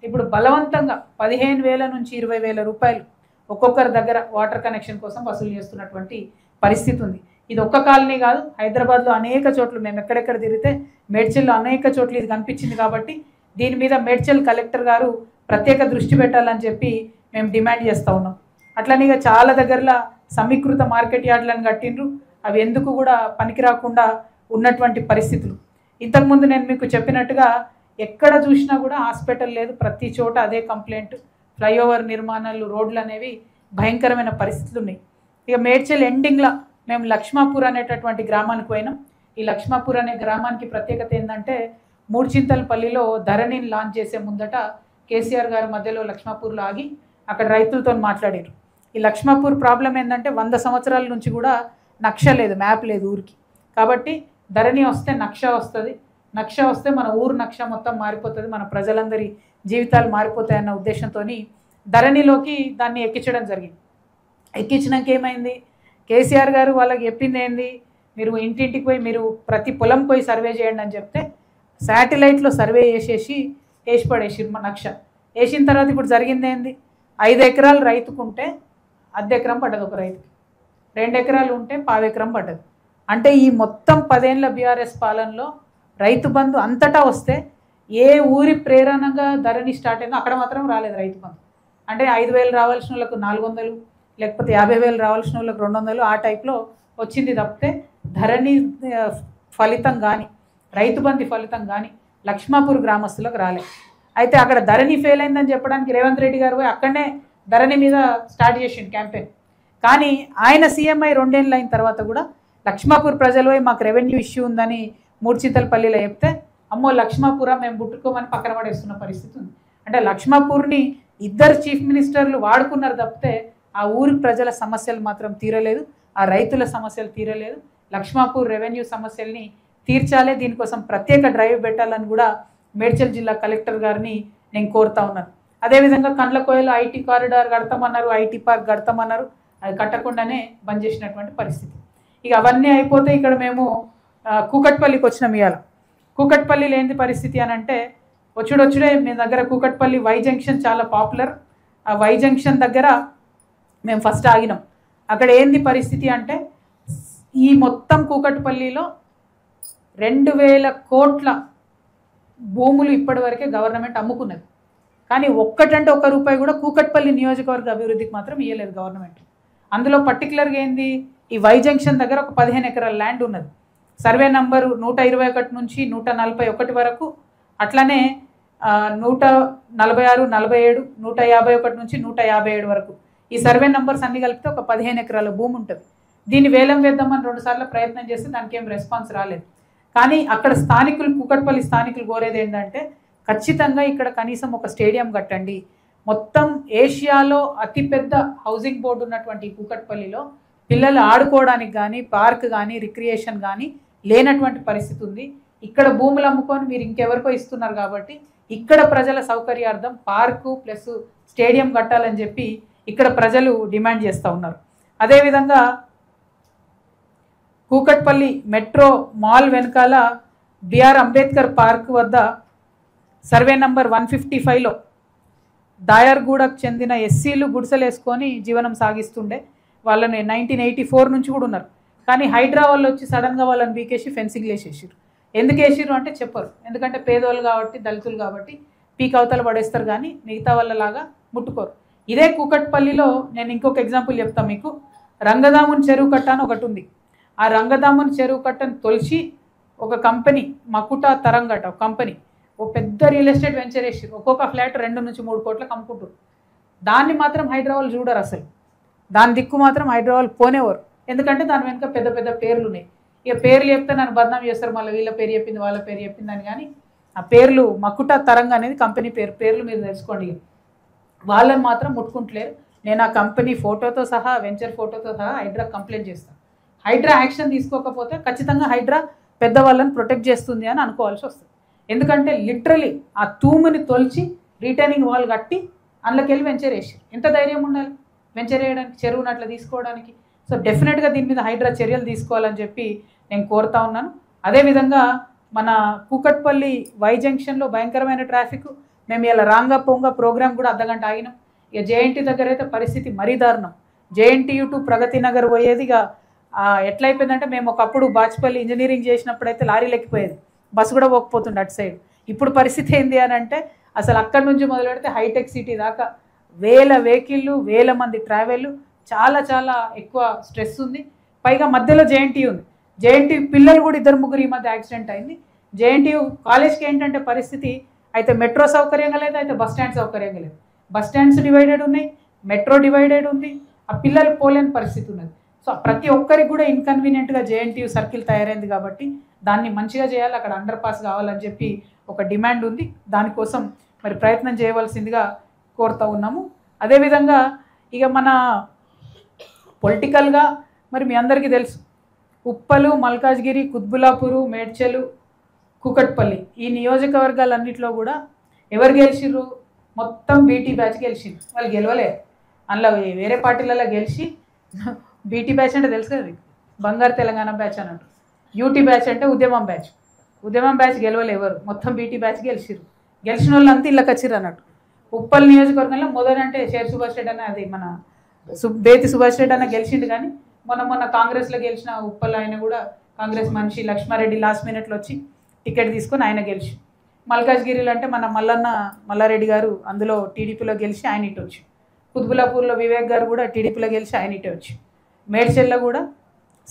ఇప్పుడు బలవంతంగా 15,000 నుంచి 20,000 రూపాయలు ఒక్కొక్కరి దగ్గర వాటర్ కనెక్షన్ కోసం వసూలు చేస్తున్నటువంటి పరిస్థితి ఉంది. ఇది ఒక్క కాలనీ కాదు, హైదరాబాద్లో అనేక చోట్ల మేము ఎక్కడెక్కడ తిరిగితే మేడ్చల్లో అనేక చోట్ల ఇది కనిపించింది. కాబట్టి దీని మీద మేడ్చల్ కలెక్టర్ గారు ప్రత్యేక దృష్టి పెట్టాలని చెప్పి మేము డిమాండ్ చేస్తూ ఉన్నాం. అట్లనే ఇక చాలా దగ్గరలో సమీకృత మార్కెట్ యార్డులను కట్టిండ్రు, అవి ఎందుకు కూడా పనికి రాకుండా ఉన్నటువంటి పరిస్థితులు. ఇంతకుముందు నేను మీకు చెప్పినట్టుగా ఎక్కడ చూసినా కూడా హాస్పిటల్ లేదు, ప్రతి చోట అదే కంప్లైంట్. ఫ్లైఓవర్ నిర్మాణాలు, రోడ్లు అనేవి భయంకరమైన పరిస్థితులు ఉన్నాయి. ఇక మేడ్చల్ ఎండింగ్లో మేము లక్ష్మాపూర్ అనేటటువంటి గ్రామానికి పోయినాం. ఈ లక్ష్మాపూర్ అనే గ్రామానికి ప్రత్యేకత ఏంటంటే, మూడ్చింతలపల్లిలో ధరణిని లాంచ్ చేసే ముందట కేసీఆర్ గారు మధ్యలో లక్ష్మాపూర్లో ఆగి అక్కడ రైతులతో మాట్లాడారు. ఈ లక్ష్మాపూర్ ప్రాబ్లం ఏంటంటే 100 సంవత్సరాల నుంచి కూడా నక్ష లేదు, మ్యాప్ లేదు ఊరికి. కాబట్టి ధరణి వస్తే నక్ష వస్తుంది, నక్ష వస్తే మన ఊరు నక్ష మొత్తం మారిపోతుంది, మన ప్రజలందరి జీవితాలు మారిపోతాయన్న ఉద్దేశంతో ధరణిలోకి దాన్ని ఎక్కించడం జరిగింది. ఎక్కించినాక ఏమైంది, కేసీఆర్ గారు వాళ్ళకి చెప్పింది ఏంది, మీరు ఇంటింటికి పోయి మీరు ప్రతి పొలం పోయి సర్వే చేయండి అని చెప్తే శాటిలైట్లో సర్వే వేసేసి వేసి పడేసిరు మా నక్ష. వేసిన తర్వాత ఇప్పుడు జరిగింది ఏంది, 5 ఎకరాలు రైతుకుంటే 1/2 ఎకరం పడ్డది ఒక రైతుకి, 2 ఎకరాలు ఉంటే 1/4 ఎకరం పడ్డది. అంటే ఈ మొత్తం 10 ఏళ్ల బీఆర్ఎస్ పాలనలో రైతు బంధు అంతటా వస్తే ఏ ఊరి ప్రేరణగా ధరణి స్టార్ట్ అయిందో అక్కడ మాత్రం రాలేదు రైతు బంధు. అంటే 5,000 రావాల్సిన వాళ్ళకు 400, లేకపోతే 50,000 రావాల్సిన వాళ్ళకు 200 ఆ టైప్లో వచ్చింది తప్పితే ధరణి ఫలితం కానీ రైతు బంధు ఫలితం కానీ లక్ష్మాపూర్ గ్రామస్తులకు రాలేదు. అయితే అక్కడ ధరణి ఫెయిల్ అయిందని చెప్పడానికి రేవంత్ రెడ్డి గారు పోయి అక్కడనే ధరణి మీద స్టార్ట్ చేసిండు క్యాంపెయిన్. కానీ ఆయన సీఎం అయి 2 ఏళ్ళు అయిన తర్వాత కూడా లక్ష్మాపూర్ ప్రజలు పోయి మాకు రెవెన్యూ ఇష్యూ ఉందని మూడ్చింతలపల్లిలో చెప్తే, అమ్మో లక్ష్మాపూర మేము పుట్టుకోమని పక్కన పడేస్తున్న పరిస్థితి ఉంది. అంటే లక్ష్మాపూర్ని 2 చీఫ్ మినిస్టర్లు వాడుకున్నారు తప్పితే ఆ ఊరి ప్రజల సమస్యలు మాత్రం తీరలేదు, ఆ రైతుల సమస్యలు తీరలేదు. లక్ష్మాపూర్ రెవెన్యూ సమస్యల్ని తీర్చాలే, దీనికోసం ప్రత్యేక డ్రైవ్ పెట్టాలని కూడా మేడ్చల్ జిల్లా కలెక్టర్ గారిని నేను కోరుతా ఉన్నాను. అదేవిధంగా కండ్లకోయలో ఐటీ కారిడార్ కడతామన్నారు, ఐటీ పార్క్ కడతామన్నారు, అది కట్టకుండానే బంద్ చేసినటువంటి పరిస్థితి. ఇక అవన్నీ అయిపోతే ఇక్కడ మేము కూకట్పల్లికి వచ్చినాం. ఇవాళ కూకట్పల్లిలో ఏంది పరిస్థితి అని అంటే, వచ్చుడే మీ దగ్గర కూకట్పల్లి వై జంక్షన్ చాలా పాపులర్. ఆ వై జంక్షన్ దగ్గర మేము ఫస్ట్ ఆగినాం. అక్కడ ఏంది పరిస్థితి అంటే, ఈ మొత్తం కూకట్పల్లిలో 2,000 కోట్ల భూములు ఇప్పటివరకే గవర్నమెంట్ అమ్ముకున్నది. కానీ ఒక్కటంటే ఒక్క రూపాయి కూడా కూకట్పల్లి నియోజకవర్గ అభివృద్ధికి మాత్రం ఇవ్వలేదు గవర్నమెంట్. అందులో పర్టికులర్గా ఏంది, ఈ వై జంక్షన్ దగ్గర ఒక 15 ఎకరాల ల్యాండ్ ఉన్నది. సర్వే నంబరు 121 నుంచి 141 వరకు, అట్లనే 146, 47, 151 నుంచి 157 వరకు ఈ సర్వే నంబర్స్ అన్ని కలిపితే ఒక 15 ఎకరాల భూమి ఉంటుంది. దీన్ని వేలం వేద్దామని 2 సార్లు ప్రయత్నం చేస్తే దానికి ఏం రెస్పాన్స్ రాలేదు. కానీ అక్కడ స్థానికులు, కూకట్పల్లి స్థానికులు కోరేది ఏంటంటే, ఖచ్చితంగా ఇక్కడ కనీసం ఒక స్టేడియం కట్టండి. మొత్తం ఏషియాలో అతిపెద్ద హౌసింగ్ బోర్డు ఉన్నటువంటి కూకట్పల్లిలో పిల్లలు ఆడుకోవడానికి కానీ, పార్క్ కానీ, రిక్రియేషన్ కానీ లేనటువంటి పరిస్థితి ఉంది. ఇక్కడ భూములు అమ్ముకొని మీరు ఇంకెవరికో ఇస్తున్నారు కాబట్టి ఇక్కడ ప్రజల సౌకర్యార్థం పార్కు ప్లస్ స్టేడియం కట్టాలని చెప్పి ఇక్కడ ప్రజలు డిమాండ్ చేస్తూ ఉన్నారు. అదేవిధంగా కూకట్పల్లి మెట్రో మాల్ వెనకాల బిఆర్ అంబేద్కర్ పార్క్ వద్ద సర్వే నంబర్ 155లో దాయర్గూడకు చెందిన ఎస్సీలు గుడిసెలు వేసుకొని జీవనం సాగిస్తుండే. వాళ్ళని 1984 నుంచి కూడా ఉన్నారు. కానీ హైడ్రా వాళ్ళు వచ్చి సడన్గా వాళ్ళని బీకేసి ఫెన్సింగ్లు వేసేసారు. ఎందుకు వేసారు అంటే చెప్పరు. ఎందుకంటే పేదవాళ్ళు కాబట్టి, దళితులు కాబట్టి పీక్ అవతల పడేస్తారు, కానీ మిగతా వాళ్ళలాగా ముట్టుకోరు. ఇదే కూకట్పల్లిలో నేను ఇంకొక ఎగ్జాంపుల్ చెప్తాను మీకు. రంగదాముని చెరువు కట్ట అని ఒకటి ఉంది. ఆ రంగదాముని చెరువు కట్టను తొలిచి ఒక కంపెనీ, మకుటా తరంగట ఒక కంపెనీ, ఓ పెద్ద రియల్ ఎస్టేట్ వెంచర్ వేసారు. ఒక్కొక్క ఫ్లాట్ 2 నుంచి 3 కోట్లకు అమ్ముకుంటారు. దాన్ని మాత్రం హైదరాబాద్ చూడరు అసలు. దాని దిక్కు మాత్రం హైదరాబాద్ పోనేవారు. ఎందుకంటే దాని వెనుక పెద్ద పెద్ద పేర్లు ఉన్నాయి. ఇక పేర్లు చెప్తే నన్ను బదనాం చేస్తారు, మళ్ళీ వీళ్ళ పేరు చెప్పింది వాళ్ళ పేరు చెప్పింది అని. కానీ ఆ పేర్లు మకుటా తరంగ అనేది కంపెనీ పేర్లు మీరు తెలుసుకోండి. వాళ్ళని మాత్రం ముట్టుకుంటలేరు. నేను ఆ కంపెనీ ఫోటోతో సహా, వెంచర్ ఫోటోతో సహా హైడ్రా కంప్లైంట్ చేస్తాను. హైడ్రా యాక్షన్ తీసుకోకపోతే ఖచ్చితంగా హైడ్రా పెద్దవాళ్ళని ప్రొటెక్ట్ చేస్తుంది అని అనుకోవాల్సి వస్తుంది. ఎందుకంటే లిటరలీ ఆ తూముని తొలిచి రిటైనింగ్ వాల్ కట్టి అందులోకి వెళ్ళి వెంచర్ వేసారు. ఎంత ధైర్యం ఉండాలి వెంచర్ వేయడానికి, చెరువును అట్లా తీసుకోవడానికి. సో డెఫినెట్గా దీని మీద హైడ్రా చర్యలు తీసుకోవాలని చెప్పి నేను కోరుతా ఉన్నాను. అదేవిధంగా మన కూకట్పల్లి వై జంక్షన్లో భయంకరమైన ట్రాఫిక్. మేము ఇలా రాంగా పొంగ ప్రోగ్రామ్ కూడా అర్ధగంట ఆగినాం. ఇక జేఎన్టీ దగ్గర అయితే పరిస్థితి మరీ దారుణం. జేఎన్టీయూ టు ప్రగతి నగర్ పోయేది ఇక ఎట్లయిపోయిందంటే, మేము ఒకప్పుడు బాచ్పల్లి ఇంజనీరింగ్ చేసినప్పుడు అయితే లారీలు ఎక్కిపోయేది, బస్సు కూడా పోకపోతుండే అటు సైడ్. ఇప్పుడు పరిస్థితి ఏంటి అని అంటే, అసలు అక్కడి నుంచి మొదలు పెడితే హైటెక్ సిటీ దాకా వేల వెహికల్లు, వేల మంది ట్రావెల్, చాలా చాలా ఎక్కువ స్ట్రెస్ ఉంది. పైగా మధ్యలో జేఎన్టీయూ ఉంది. జేఎన్టీయూ పిల్లలు కూడా 2-3 ఈ మధ్య యాక్సిడెంట్ అయింది. జేఎన్టీయూ కాలేజ్కి ఏంటంటే పరిస్థితి, అయితే మెట్రో సౌకర్యంగా లేదు, అయితే బస్ స్టాండ్ సౌకర్యంగా లేదు. బస్ స్టాండ్స్ డివైడెడ్ ఉన్నాయి, మెట్రో డివైడెడ్ ఉంది, ఆ పిల్లలు పోలేని పరిస్థితి ఉన్నది. సో ప్రతి ఒక్కరికి కూడా ఇన్కన్వీనియంట్గా జేఎన్టీయూ సర్కిల్ తయారైంది కాబట్టి దాన్ని మంచిగా చేయాలి, అక్కడ అండర్ పాస్ కావాలని చెప్పి ఒక డిమాండ్ ఉంది. దానికోసం మరి ప్రయత్నం చేయవలసిందిగా కోరుతూ ఉన్నాము. అదేవిధంగా ఇక మన పొలిటికల్గా మరి మీ అందరికీ తెలుసు, ఉప్పలు, మల్కాజ్గిరి, కుత్బులాపూరు, మేడ్చలు, కూకట్పల్లి ఈ నియోజకవర్గాలన్నింటిలో కూడా ఎవరు గెలిచిర్రు? మొత్తం బీటీ బ్యాచ్ గెలిచింది. వాళ్ళు గెలవలే, అందులో వేరే పార్టీలలో గెలిచి, బీటీ బ్యాచ్ అంటే తెలుసు కదా, బంగారు తెలంగాణ బ్యాచ్ అన్నట్టు. యూటీ బ్యాచ్ అంటే ఉద్యమం బ్యాచ్. ఉద్యమం బ్యాచ్ గెలవలే ఎవరు, మొత్తం బీటీ బ్యాచ్ గెలిచిర్రు. గెలిచిన వాళ్ళు అంతా ఇళ్ళకి వచ్చిర్రు అన్నట్టు. ఉప్పల్ నియోజకవర్గంలో మొదలంటే షేర్ సుభాష్ రెడ్డి అన్న, అది మన బేతి సుభాష్ రెడ్డి అన్న గెలిచిండు. కానీ మొన్న కాంగ్రెస్లో గెలిచిన ఉప్పల్ ఆయన కూడా కాంగ్రెస్ మనిషి లక్ష్మారెడ్డి లాస్ట్ మినిట్లో వచ్చి టికెట్ తీసుకొని ఆయన గెలిచి. మల్కాజ్గిరిలో అంటే మన మల్లారెడ్డి గారు అందులో టీడీపీలో గెలిచి ఆయన ఇటు వచ్చి. కుత్బులాపూర్లో వివేక్ గారు కూడా టీడీపీలో గెలిచి ఆయన ఇటే వచ్చి. మేడ్చల్లో కూడా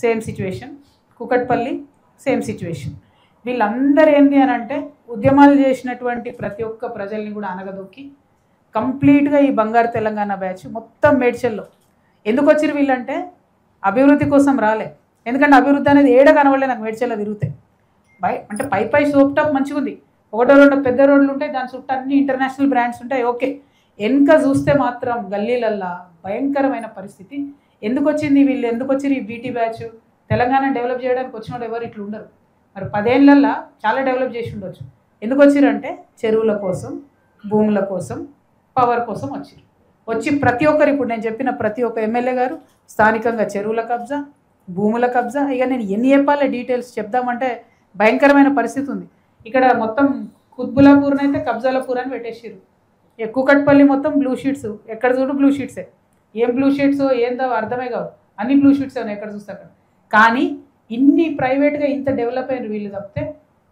same situation, Kukatpally same situation. వీళ్ళందరూ ఏంటి అని అంటే, ఉద్యమాలు చేసినటువంటి ప్రతి ఒక్క ప్రజల్ని కూడా అనగదొక్కి కంప్లీట్గా ఈ బంగారు తెలంగాణ బ్యాచ్ మొత్తం మేడ్చల్లో ఎందుకు వచ్చిరు వీళ్ళంటే, అభివృద్ధి కోసం రాలే. ఎందుకంటే అభివృద్ధి అనేది ఏడ కనవలే నాకు మేడ్చల్లో తిరుగుతాయి. అంటే పై సోప్ టాప్ మంచిగా ఉంది, 1-2 పెద్ద రోడ్లు ఉంటాయి, దాని చుట్టూ అన్ని ఇంటర్నేషనల్ బ్రాండ్స్ ఉంటాయి, ఓకే. వెనుక చూస్తే మాత్రం గల్లీలల్లా భయంకరమైన పరిస్థితి. ఎందుకు వచ్చింది వీళ్ళు, ఎందుకు వచ్చింది ఈ బీటీ బ్యాచ్? తెలంగాణ డెవలప్ చేయడానికి వచ్చిన ఎవరు ఇట్లా ఉండరు. మరి 10 ఏళ్ళల్లో చాలా డెవలప్ చేసి ఉండొచ్చు. ఎందుకు వచ్చిరంటే చెరువుల కోసం, భూముల కోసం, పవర్ కోసం వచ్చి ప్రతి ఒక్కరు, ఇప్పుడు నేను చెప్పిన ప్రతి ఒక్క ఎమ్మెల్యే గారు స్థానికంగా చెరువుల కబ్జా, భూముల కబ్జా. ఇక నేను ఎన్ని చెప్పాలి డీటెయిల్స్ చెప్దామంటే భయంకరమైన పరిస్థితి ఉంది. ఇక్కడ మొత్తం కుత్బులాపూర్ని అయితే కబ్జాలపూర్ అని పెట్టేసారు. కూకట్పల్లి మొత్తం బ్లూ షీట్స్, ఎక్కడ చూడు బ్లూ షీట్సే. ఏం బ్లూ షీట్స్ ఏందో అర్థమే కావు, అన్ని బ్లూ షీట్స్ ఉన్నాయి ఎక్కడ చూస్తే అక్కడ. కానీ ఇన్ని ప్రైవేట్గా ఇంత డెవలప్ అయిన వీళ్ళు తప్పితే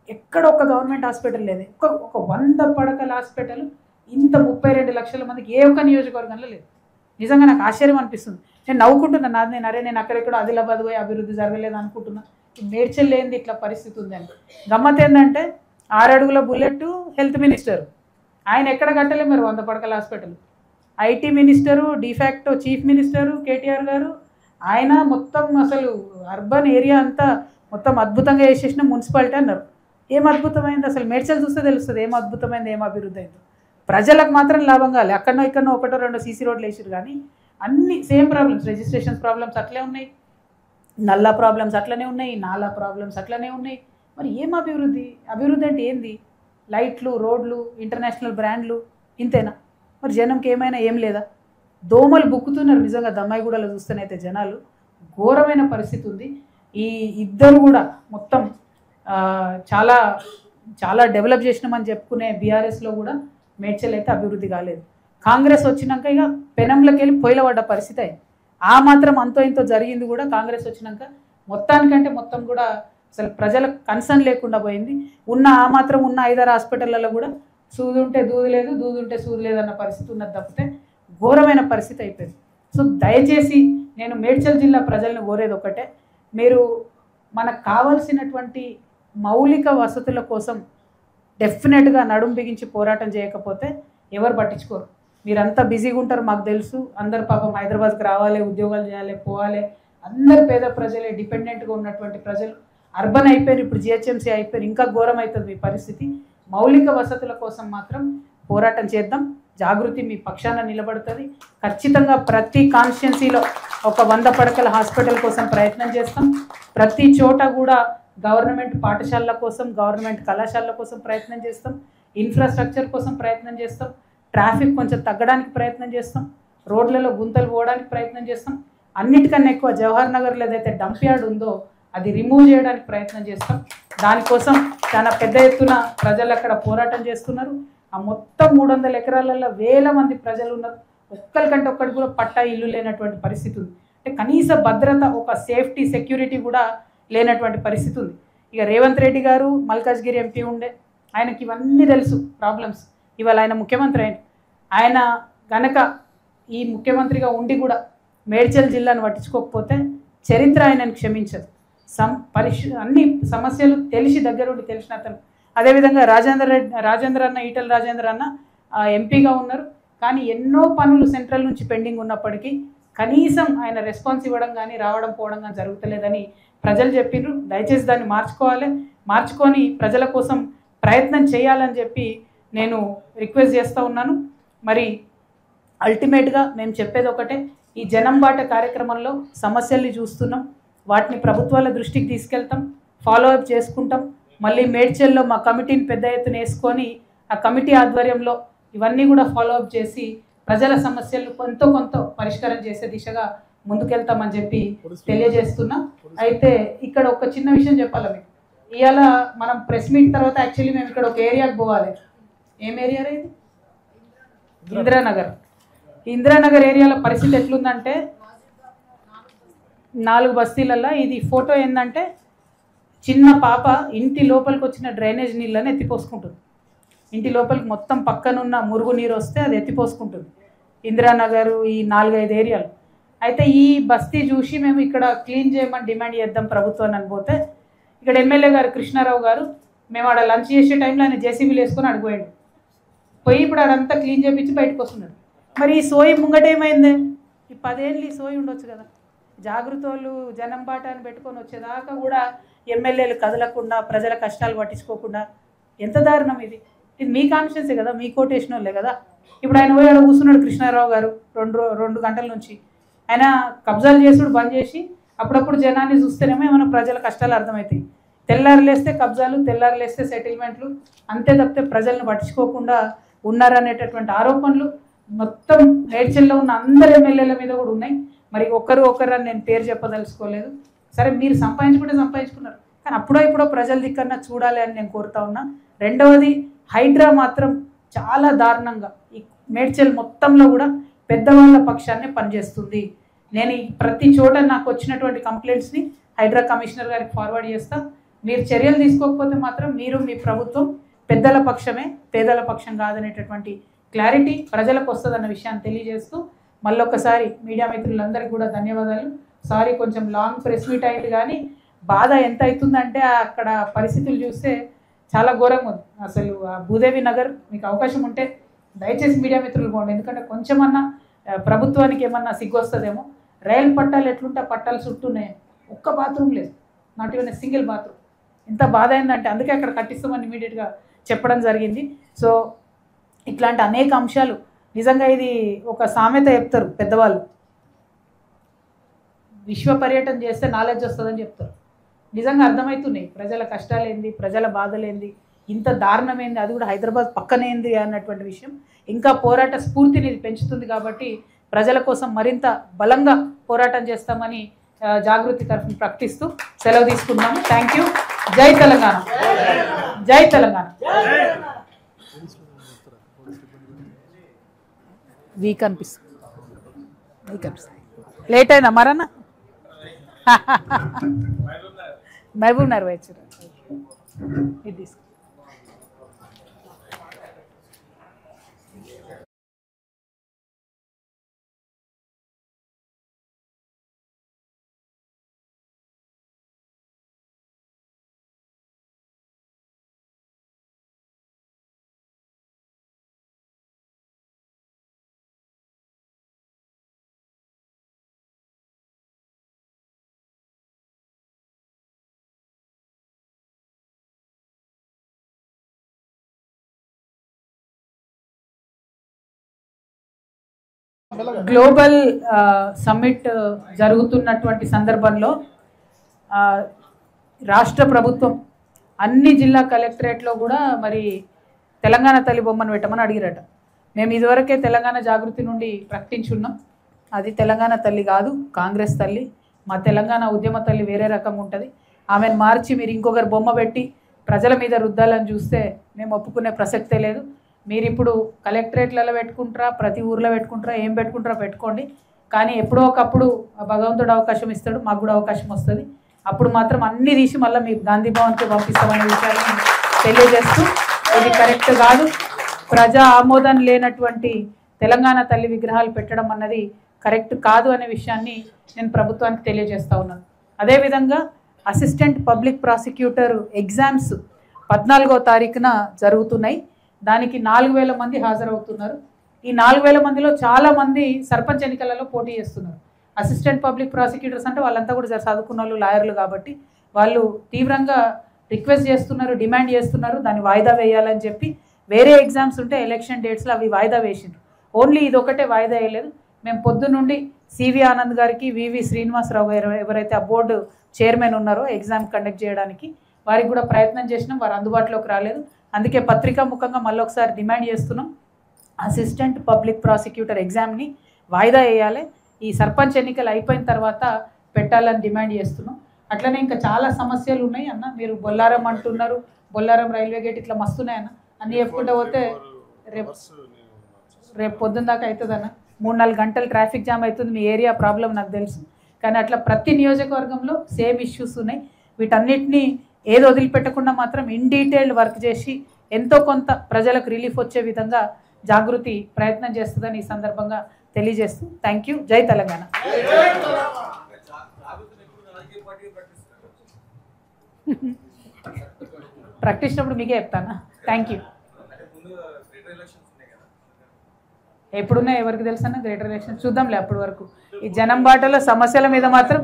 ఎక్కడ ఒక గవర్నమెంట్ హాస్పిటల్ లేదు. ఒక 100 పడకల హాస్పిటల్ ఇంత 32 లక్షల మందికి ఏ ఒక్క నియోజకవర్గంలో లేదు. నిజంగా నాకు ఆశ్చర్యం అనిపిస్తుంది. నేను నవ్వుకుంటున్నాను, నేను అక్కడెక్కడ ఆదిలాబాద్ పోయి అభివృద్ధి జరగలేదు అనుకుంటున్నా. మేడ్చల్ లేనిది ఇట్లా పరిస్థితి ఉందని. గమ్మత్ ఏంటంటే 6 అడుగుల బుల్లెట్ హెల్త్ మినిస్టర్, ఆయన ఎక్కడ కట్టలే మరి 100 పడకల hospital. IT minister, de facto chief minister KTR గారు, ఆయన మొత్తం అసలు అర్బన్ ఏరియా అంతా మొత్తం అద్భుతంగా చేసేసిన మున్సిపాలిటీ అన్నారు. ఏం అద్భుతమైంది అసలు? మేడ్చల్ చూస్తే తెలుస్తుంది ఏం అద్భుతమైంది, ఏం అభివృద్ధి అయిందో. ప్రజలకు మాత్రం లాభం కాలే. అక్కడనో ఇక్కడనో 1-2 సీసీ రోడ్లు వేసారు, కానీ అన్ని సేమ్ ప్రాబ్లమ్స్. రిజిస్ట్రేషన్స్ ప్రాబ్లమ్స్ అట్లే ఉన్నాయి, నల్లా ప్రాబ్లమ్స్ అట్లనే ఉన్నాయి, నాలా ప్రాబ్లమ్స్ అట్లనే ఉన్నాయి. మరి ఏం అభివృద్ధి? అభివృద్ధి అంటే ఏంది? లైట్లు, రోడ్లు, ఇంటర్నేషనల్ బ్రాండ్లు, ఇంతేనా? మరి జనంకి ఏమైనా ఏం లేదా? దోమలు బుక్కుతున్నారు నిజంగా. దమ్మాయిగూడలో చూస్తేనైతే జనాలు ఘోరమైన పరిస్థితి ఉంది. ఈ ఇద్దరు కూడా మొత్తం చాలా చాలా డెవలప్ చేసినామని చెప్పుకునే బీఆర్ఎస్లో కూడా మేడ్చల్ అయితే అభివృద్ధి కాలేదు. కాంగ్రెస్ వచ్చినాక ఇక పెనంలోకి వెళ్ళి పొయ్యిలపడ్డ పరిస్థితి అయింది. ఆ మాత్రం అంతో ఇంతో జరిగింది కూడా కాంగ్రెస్ వచ్చినాక మొత్తానికంటే మొత్తం కూడా అసలు ప్రజలకు కన్సర్న్ లేకుండా పోయింది. ఆ మాత్రం ఉన్న 5-6 హాస్పిటళ్లలో కూడా సూది ఉంటే దూది లేదు, దూది ఉంటే సూది లేదన్న పరిస్థితి ఉన్నది తప్పితే ఘోరమైన పరిస్థితి అయిపోయింది. సో దయచేసి నేను మేడ్చల్ జిల్లా ప్రజలను కోరేది ఒకటే, మీరు మనకు కావాల్సినటువంటి మౌలిక వసతుల కోసం డెఫినెట్గా నడుం బిగించి పోరాటం చేయకపోతే ఎవరు పట్టించుకోరు. మీరంతా బిజీగా ఉంటారు మాకు తెలుసు. అందరు పాపం హైదరాబాద్కి రావాలి, ఉద్యోగాలు చేయాలి, పోవాలి. అందరు పేద ప్రజలే, డిపెండెంట్గా ఉన్నటువంటి ప్రజలు అర్బన్ అయిపోయారు. ఇప్పుడు జిహెచ్ఎంసీ అయిపోయారు. ఇంకా ఘోరం అవుతుంది మీ పరిస్థితి. మౌలిక వసతుల కోసం మాత్రం పోరాటం చేద్దాం. జాగృతి మీ పక్షాన నిలబడుతుంది. ఖచ్చితంగా ప్రతి కాన్స్టిట్యున్సీలో ఒక 100 పడకల హాస్పిటల్ కోసం ప్రయత్నం చేస్తాం. ప్రతి చోట కూడా గవర్నమెంట్ పాఠశాలల కోసం, గవర్నమెంట్ కళాశాలల కోసం ప్రయత్నం చేస్తాం. ఇన్ఫ్రాస్ట్రక్చర్ కోసం ప్రయత్నం చేస్తాం. ట్రాఫిక్ కొంచెం తగ్గడానికి ప్రయత్నం చేస్తాం. రోడ్లలో గుంతలు పోవడానికి ప్రయత్నం చేస్తాం. అన్నిటికన్నా ఎక్కువ జవహర్ నగర్లో ఏదైతే డంప్ యార్డ్ ఉందో అది రిమూవ్ చేయడానికి ప్రయత్నం చేస్తాం. దానికోసం చాలా పెద్ద ఎత్తున ప్రజలు అక్కడ పోరాటం చేస్తున్నారు. ఆ మొత్తం 300 ఎకరాలలో వేల మంది ప్రజలు ఉన్నారు. ఒక్కరికంటే ఒక్కడికి కూడా పట్టా ఇల్లు లేనటువంటి పరిస్థితి ఉంది. అంటే కనీస భద్రత, ఒక సేఫ్టీ, సెక్యూరిటీ కూడా లేనటువంటి పరిస్థితి ఉంది. ఇక రేవంత్ రెడ్డి గారు మల్కాజ్గిరి ఎంపీ ఉండే, ఆయనకి ఇవన్నీ తెలుసు ప్రాబ్లమ్స్. ఇవాళ ఆయన ముఖ్యమంత్రి ఆయన గనక ఈ ముఖ్యమంత్రిగా ఉండి కూడా మేడ్చల్ జిల్లాను పట్టించుకోకపోతే చరిత్ర ఆయనను క్షమించదు. అన్ని సమస్యలు తెలిసి దగ్గరుండి తెలిసిన అతను. అదేవిధంగా రాజేంద్ర అన్న, ఈటల రాజేంద్ర అన్న ఎంపీగా ఉన్నారు. కానీ ఎన్నో పనులు సెంట్రల్ నుంచి పెండింగ్ ఉన్నప్పటికీ కనీసం ఆయన రెస్పాన్స్ ఇవ్వడం కానీ రావడం పోవడం కానీ జరుగుతలేదని ప్రజలు చెప్పిండ్రు. దయచేసి దాన్ని మార్చుకొని ప్రజల కోసం ప్రయత్నం చేయాలని చెప్పి నేను రిక్వెస్ట్ చేస్తూ ఉన్నాను. మరి అల్టిమేట్గా మేము చెప్పేది ఒకటే, ఈ జనం బాట కార్యక్రమంలో సమస్యల్ని చూస్తున్నాం, వాటిని ప్రభుత్వాల దృష్టికి తీసుకెళ్తాం, ఫాలో అప్ చేసుకుంటాం. మళ్ళీ మేడ్చల్లో మా కమిటీని పెద్ద ఎత్తున వేసుకొని ఆ కమిటీ ఆధ్వర్యంలో ఇవన్నీ కూడా ఫాలో అప్ చేసి ప్రజల సమస్యలు కొంత పరిష్కారం చేసే దిశగా ముందుకెళ్తామని చెప్పి తెలియజేస్తున్నా. అయితే ఇక్కడ ఒక చిన్న విషయం చెప్పాలి మీకు. ఇవాళ మనం ప్రెస్ మీట్ తర్వాత యాక్చువల్లీ మేము ఇక్కడ ఒక ఏరియాకి పోవాలి. ఏం ఏరియా ఇది? ఇందిరానగర్. ఇందిరానగర్ ఏరియాలో పరిస్థితి ఎట్లుందంటే 4 బస్తీలల్లో ఇది ఫోటో ఏంటంటే చిన్న పాప ఇంటి లోపలికి వచ్చిన డ్రైనేజ్ నీళ్ళని ఎత్తిపోసుకుంటుంది. ఇంటి లోపలికి మొత్తం పక్కనున్న మురుగు నీరు వస్తే అది ఎత్తిపోసుకుంటుంది. ఇందిరానగర్ ఈ 4-5 ఏరియాలు. అయితే ఈ బస్తీ చూసి మేము ఇక్కడ క్లీన్ చేయమని డిమాండ్ చేద్దాం ప్రభుత్వాన్ని అనిపోతే ఇక్కడ ఎమ్మెల్యే గారు కృష్ణారావు గారు మేము ఆడ లంచ్ చేసే టైంలో ఆయన జేసీబీలు వేసుకొని అడిగిపోయాడు. పోయి ఇప్పుడు ఆడంతా క్లీన్ చేయించి బయటకు వస్తున్నాడు. మరి ఈ సోయి ముంగటేమైంది? ఈ 10 ఏళ్ళు ఈ సోయి ఉండొచ్చు కదా. జాగృతోళ్ళు జనం బాట అని పెట్టుకొని వచ్చేదాకా కూడా ఎమ్మెల్యేలు కదలకుండా, ప్రజల కష్టాలు పట్టించుకోకుండా ఎంత దారుణం ఇది. ఇది మీ కాన్షియన్సే కదా, మీ కోటేషన్ వాళ్ళే కదా. ఇప్పుడు ఆయన పోయి ఆడ కూర్చున్నాడు కృష్ణారావు గారు 2 గంటల నుంచి. ఆయన కబ్జాలు చేసుడు బంద్ చేసి అప్పుడప్పుడు జనాన్ని చూస్తేనేమో ఏమైనా ప్రజల కష్టాలు అర్థమవుతాయి. తెల్లారులేస్తే కబ్జాలు, తెల్లారులేస్తే సెటిల్మెంట్లు, అంతే తప్పితే ప్రజలను పట్టించుకోకుండా ఉన్నారనేటటువంటి ఆరోపణలు మొత్తం మేడ్చల్లో ఉన్న అందరు ఎమ్మెల్యేల మీద కూడా ఉన్నాయి. మరి ఒకరు అని నేను పేరు చెప్పదలుచుకోలేదు. సరే మీరు సంపాదించుకున్నారు, కానీ అప్పుడో ఇప్పుడో ప్రజల దిక్కన్నా చూడాలి అని నేను కోరుతా ఉన్నా. రెండవది, హైడ్రా మాత్రం చాలా దారుణంగా ఈ మేడ్చల్ మొత్తంలో కూడా పెద్దవాళ్ళ పక్షాన్ని పనిచేస్తుంది. నేను ప్రతి చోట నాకు వచ్చినటువంటి కంప్లైంట్స్ని హైడ్రా కమిషనర్ గారికి ఫార్వర్డ్ చేస్తా. మీరు చర్యలు తీసుకోకపోతే మాత్రం మీరు మీ ప్రభుత్వం పెద్దల పక్షమే, పేదల పక్షం కాదనేటటువంటి క్లారిటీ ప్రజలకు వస్తుందన్న విషయాన్ని తెలియజేస్తూ మళ్ళొకసారి మీడియా మిత్రులందరికీ కూడా ధన్యవాదాలు. సారీ కొంచెం లాంగ్ ప్రెస్ మీట్ అయింది, కానీ బాధ ఎంత అవుతుందంటే అక్కడ పరిస్థితులు చూస్తే చాలా ఘోరంగా ఉంది. అసలు భూదేవి నగర్ మీకు అవకాశం ఉంటే దయచేసి మీడియా మిత్రులు పోండి. ఎందుకంటే కొంచెమన్నా ప్రభుత్వానికి ఏమన్నా సిగ్గు వస్తుందేమో. రైలు పట్టాలు ఎట్లుంటే పట్టాలు చుట్టూనే ఒక్క బాత్రూమ్ లేదు, నాట్ ఈవెన్ సింగిల్ బాత్రూమ్. ఎంత బాధ అయిందంటే అందుకే అక్కడ కట్టిస్తామని ఇమీడియట్గా చెప్పడం జరిగింది. సో ఇట్లాంటి అనేక అంశాలు నిజంగా ఇది ఒక సామెత చెప్తారు పెద్దవాళ్ళు, విశ్వ పర్యటన చేస్తే నాలెడ్జ్ వస్తుందని చెప్తారు. నిజంగా అర్థమవుతున్నాయి ప్రజల కష్టాలేంది, ప్రజల బాధలేంది, ఇంత దారుణమైంది, అది కూడా హైదరాబాద్ పక్కనేంది అన్నటువంటి విషయం ఇంకా పోరాట స్ఫూర్తిని పెంచుతుంది. కాబట్టి ప్రజల కోసం మరింత బలంగా పోరాటం చేస్తామని జాగృతి తరఫున ప్రకటిస్తూ సెలవు తీసుకున్నాము. Thank you. జై తెలంగాణ, జై తెలంగాణ. వీక్ అనిపిస్తుంది, వీక్ అనిపిస్తుంది. లేట్ అయిందా మరన్నా? మహబూబ్ నగర్ వచ్చారు. ఇది తీసుకో. గ్లోబల్ సమ్మిట్ జరుగుతున్నటువంటి సందర్భంలో రాష్ట్ర ప్రభుత్వం అన్ని జిల్లా కలెక్టరేట్లో కూడా మరి తెలంగాణ తల్లి బొమ్మను పెట్టమని అడిగిరట. మేము ఇదివరకే తెలంగాణ జాగృతి నుండి ప్రకటించున్నాం, అది తెలంగాణ తల్లి కాదు, కాంగ్రెస్ తల్లి. మా తెలంగాణ ఉద్యమ తల్లి వేరే రకంగా ఉంటుంది. ఆమెను మార్చి మీరు ఇంకొకరు బొమ్మ పెట్టి ప్రజల మీద రుద్దాలని చూస్తే మేము ఒప్పుకునే ప్రసక్తే లేదు. మీరు ఇప్పుడు కలెక్టరేట్లలో పెట్టుకుంటారా, ప్రతి ఊర్లో పెట్టుకుంటారా, ఏం పెట్టుకుంటారా పెట్టుకోండి. కానీ ఎప్పుడో ఒకప్పుడు భగవంతుడు అవకాశం ఇస్తాడు, మాకు కూడా అవకాశం వస్తుంది. అప్పుడు మాత్రం అన్నీ తీసి మళ్ళీ మీకు గాంధీ భవన్కి పంపిస్తామనే విషయాన్ని తెలియజేస్తూ, ఇది కరెక్ట్ కాదు. ప్రజా ఆమోదం లేనటువంటి తెలంగాణ తల్లి విగ్రహాలు పెట్టడం అన్నది కరెక్ట్ కాదు అనే విషయాన్ని నేను ప్రభుత్వానికి తెలియజేస్తూ ఉన్నాను. అదేవిధంగా అసిస్టెంట్ పబ్లిక్ ప్రాసిక్యూటర్ ఎగ్జామ్స్ 14వ తారీఖున జరుగుతున్నాయి. దానికి 4000 మంది హాజరవుతున్నారు. ఈ 4000 మందిలో చాలామంది సర్పంచ్ ఎన్నికలలో పోటీ చేస్తున్నారు. అసిస్టెంట్ పబ్లిక్ ప్రాసిక్యూటర్స్ అంటే వాళ్ళంతా కూడా చదువుకున్న వాళ్ళు, లాయర్లు కాబట్టి వాళ్ళు తీవ్రంగా రిక్వెస్ట్ చేస్తున్నారు, డిమాండ్ చేస్తున్నారు దాన్ని వాయిదా వేయాలని చెప్పి. వేరే ఎగ్జామ్స్ ఉంటే ఎలక్షన్ డేట్స్లో అవి వాయిదా వేసిండ్రు, ఓన్లీ ఇది ఒకటే వాయిదా వేయలేదు. మేము పొద్దునుండి సివి ఆనంద్ గారికి, వివి శ్రీనివాసరావు గారు ఎవరైతే ఆ బోర్డు చైర్మన్ ఉన్నారో ఎగ్జామ్ కండక్ట్ చేయడానికి, వారికి కూడా ప్రయత్నం చేసినాం, వారు అందుబాటులోకి రాలేదు. అందుకే పత్రికా ముఖంగా మళ్ళీ ఒకసారి డిమాండ్ చేస్తున్నాం, అసిస్టెంట్ పబ్లిక్ ప్రాసిక్యూటర్ ఎగ్జామ్ని వాయిదా వేయాలి, ఈ సర్పంచ్ ఎన్నికలు అయిపోయిన తర్వాత పెట్టాలని డిమాండ్ చేస్తున్నాం. అట్లనే ఇంకా చాలా సమస్యలు ఉన్నాయి అన్న. మీరు బొల్లారం అంటున్నారు, బొల్లారం రైల్వే గేట్ ఇట్లా మస్తున్నాయన్న, అన్నీ చెప్పుకుంటూ పోతే రేపు పొద్దున్న దాకా అవుతుందన్న. 3-4 గంటలు ట్రాఫిక్ జామ్ అవుతుంది. మీ ఏరియా ప్రాబ్లం నాకు తెలుసు, కానీ అట్లా ప్రతి నియోజకవర్గంలో సేమ్ ఇష్యూస్ ఉన్నాయి. వీటన్నిటినీ ఏది వదిలిపెట్టకుండా మాత్రం ఇన్ డీటెయిల్డ్ వర్క్ చేసి ఎంతో కొంత ప్రజలకు రిలీఫ్ వచ్చే విధంగా జాగృతి ప్రయత్నం చేస్తుందని ఈ సందర్భంగా తెలియజేస్తూ థ్యాంక్ యూ. జై తెలంగాణ. ప్రకటించినప్పుడు మీకే చెప్తానా. Thank you. ఎప్పుడున్నా ఎవరికి తెలుసు అన్న గ్రేటర్ ఎలక్షన్ చూద్దాంలే. అప్పటి వరకు ఈ జనం బాటలో సమస్యల మీద మాత్రం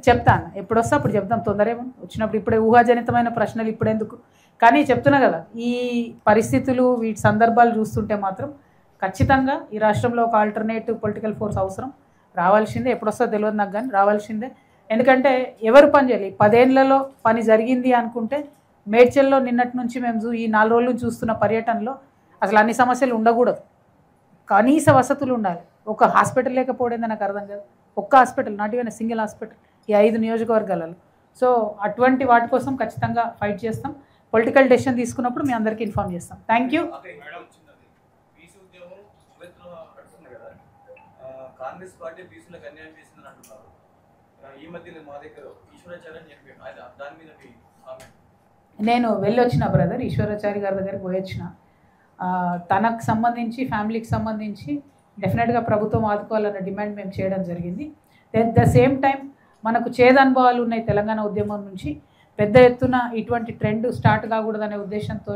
చెప్తాను. ఎప్పుడు వస్తా అప్పుడు చెప్తాం, తొందర ఏమో వచ్చినప్పుడు. ఇప్పుడే ఊహాజనితమైన ప్రశ్నలు ఇప్పుడెందుకు, కానీ చెప్తున్నా కదా, ఈ పరిస్థితులు వీటి సందర్భాలు చూస్తుంటే మాత్రం ఖచ్చితంగా ఈ రాష్ట్రంలో ఒక ఆల్టర్నేటివ్ పొలిటికల్ ఫోర్స్ అవసరం, రావాల్సిందే. ఎప్పుడు వస్తా తెలియదు నాకు, కానీ రావాల్సిందే. ఎందుకంటే ఎవరు పని చేయాలి? 10 ఏళ్లలో పని జరిగింది అనుకుంటే మేడ్చల్లో నిన్నటి నుంచి మేము ఈ 4 రోజులు చూస్తున్న పర్యటనలో అసలు అన్ని సమస్యలు ఉండకూడదు, కనీస వసతులు ఉండాలి. ఒక హాస్పిటల్ లేకపోవడం నాకు అర్థం కాదు. ఒక్క hospital, not even single hospital ఈ 5 నియోజకవర్గాలలో. సో అటువంటి వాటి కోసం ఖచ్చితంగా ఫైట్ చేస్తాం. పొలిటికల్ డెసిషన్ తీసుకున్నప్పుడు మీ అందరికీ ఇన్ఫార్మ్ చేస్తాం. Thank you. నేను వెళ్ళొచ్చిన బ్రదర్ ఈశ్వరాచారి గారి దగ్గరికి పోయొచ్చిన. తనకు సంబంధించి, ఫ్యామిలీకి సంబంధించి డెఫినెట్గా ప్రభుత్వం ఆదుకోవాలన్న డిమాండ్ మేము చేయడం జరిగింది. ఎట్ ద సేమ్ టైం మనకు చేదనుభవాలు ఉన్నాయి తెలంగాణ ఉద్యమం నుంచి. పెద్ద ఎత్తున ఇటువంటి ట్రెండ్ స్టార్ట్ కాకూడదనే ఉద్దేశంతో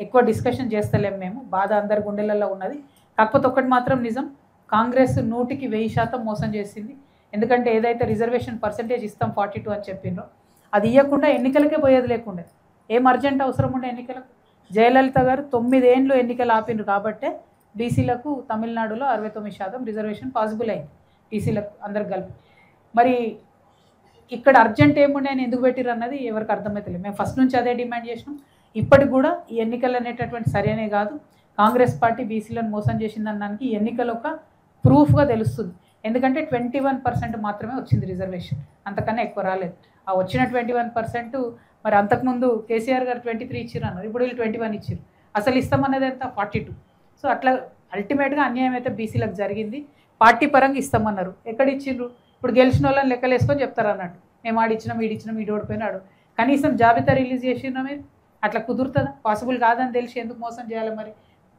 ఎక్కువ డిస్కషన్ చేస్తలేము మేము. బాధ అందరి గుండెలలో ఉన్నది. కాకపోతే ఒకటి మాత్రం నిజం, కాంగ్రెస్ 100కి 1000% మోసం చేసింది. ఎందుకంటే ఏదైతే రిజర్వేషన్ పర్సెంటేజ్ ఇస్తాం 42 అని చెప్పిండ్రో అది ఇవ్వకుండా ఎన్నికలకే పోయేది లేకుండే. ఏం అర్జెంట్ అవసరం ఉండే ఎన్నికలకు? జయలలిత గారు 9 ఏళ్ళు ఎన్నికలు ఆపిండ్రు కాబట్టే బీసీలకు తమిళనాడులో 69% రిజర్వేషన్ పాసిబుల్ అయింది, బీసీలకు అందరికి కలిపి. మరి ఇక్కడ అర్జెంట్ ఏముండే అని ఎందుకు పెట్టిర్రు అన్నది ఎవరికి అర్థమవుతలేదు. మేము ఫస్ట్ నుంచి అదే డిమాండ్ చేసినాం. ఇప్పటికి కూడా ఈ ఎన్నికలు అనేటటువంటి సరైనవి కాదు. కాంగ్రెస్ పార్టీ బీసీలను మోసం చేసిందనడానికి ఈ ఎన్నికలు ఒక ప్రూఫ్గా తెలుస్తుంది. ఎందుకంటే 21% మాత్రమే వచ్చింది రిజర్వేషన్, అంతకన్నా ఎక్కువ రాలేదు. ఆ వచ్చిన 21% మరి అంతకుముందు కేసీఆర్ గారు 23 ఇచ్చారు అన్నారు, ఇప్పుడు వీళ్ళు 21 ఇచ్చారు. అసలు ఇస్తామన్నది ఎంత? 42. సో అట్లా అల్టిమేట్గా అన్యాయం అయితే బీసీలకు జరిగింది. పార్టీ పరంగా ఇస్తామన్నారు, ఎక్కడ ఇచ్చిండ్రు? ఇప్పుడు గెలిచిన వాళ్ళని లెక్కలు వేసుకొని చెప్తారు అన్నట్టు, మేము ఆడిచ్చినాం ఈడిచ్చినాం ఈడు ఓడిపోయినాడు. కనీసం జాబితా రిలీజ్ చేసినా మీరు? అట్లా కుదురుతుందా? పాసిబుల్ కాదని తెలిసి ఎందుకు మోసం చేయాలి? మరి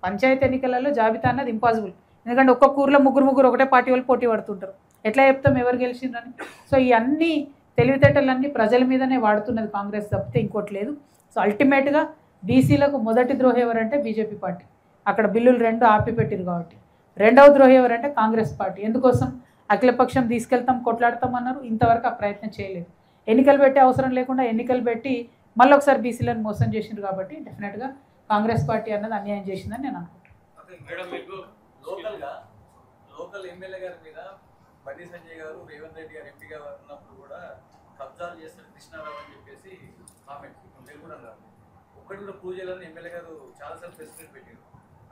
పంచాయతీ ఎన్నికలలో జాబితా అన్నది ఇంపాసిబుల్, ఎందుకంటే ఒక్కొక్క ఊర్లో ముగ్గురు ఒకటే పార్టీ వాళ్ళు పోటీ పడుతుంటారు, ఎట్లా చెప్తాం ఎవరు గెలిచిండ్రని? సో ఈ అన్ని తెలివితేటలన్నీ ప్రజల మీదనే వాడుతున్నది కాంగ్రెస్ తప్పితే ఇంకోటి లేదు. సో అల్టిమేట్గా బీసీలకు మొదటి ద్రోహి ఎవరంటే బీజేపీ పార్టీ, అక్కడ బిల్లులు 2 ఆపిపెట్టిరు కాబట్టి. రెండవ ద్రోహి ఎవరంటే కాంగ్రెస్ పార్టీ. ఎందుకోసం? అఖిలపక్షం తీసుకెళ్తాం కొట్లాడతాం అన్నారు, ఇంతవరకు ఆ ప్రయత్నం చేయలేదు. ఎన్నికలు పెట్టే అవసరం లేకుండా ఎన్నికలు పెట్టి మళ్ళీ ఒకసారి బీసీలను మోసం చేసిండ్రు కాబట్టి డెఫినెట్గా కాంగ్రెస్ పార్టీ అన్నది అన్యాయం చేసిందని నేను అనుకుంటున్నాను. లోకల్ ఎమ్మెల్యే గారి మీద బండి సంజయ్ గారు రేవంత్ రెడ్డి గారు ఎంపీగా ఉన్నప్పుడు కూడా కబ్జాలు చేస్తారు కృష్ణారావు అని చెప్పేసి కామెంట్ మీరు కూడా అన్నారు. ఒక్కటి కూడా ప్రూవ్ చేయాలని ఎమ్మెల్యే గారు చాలాసార్లు ప్రెస్ మీట్ పెట్టారు.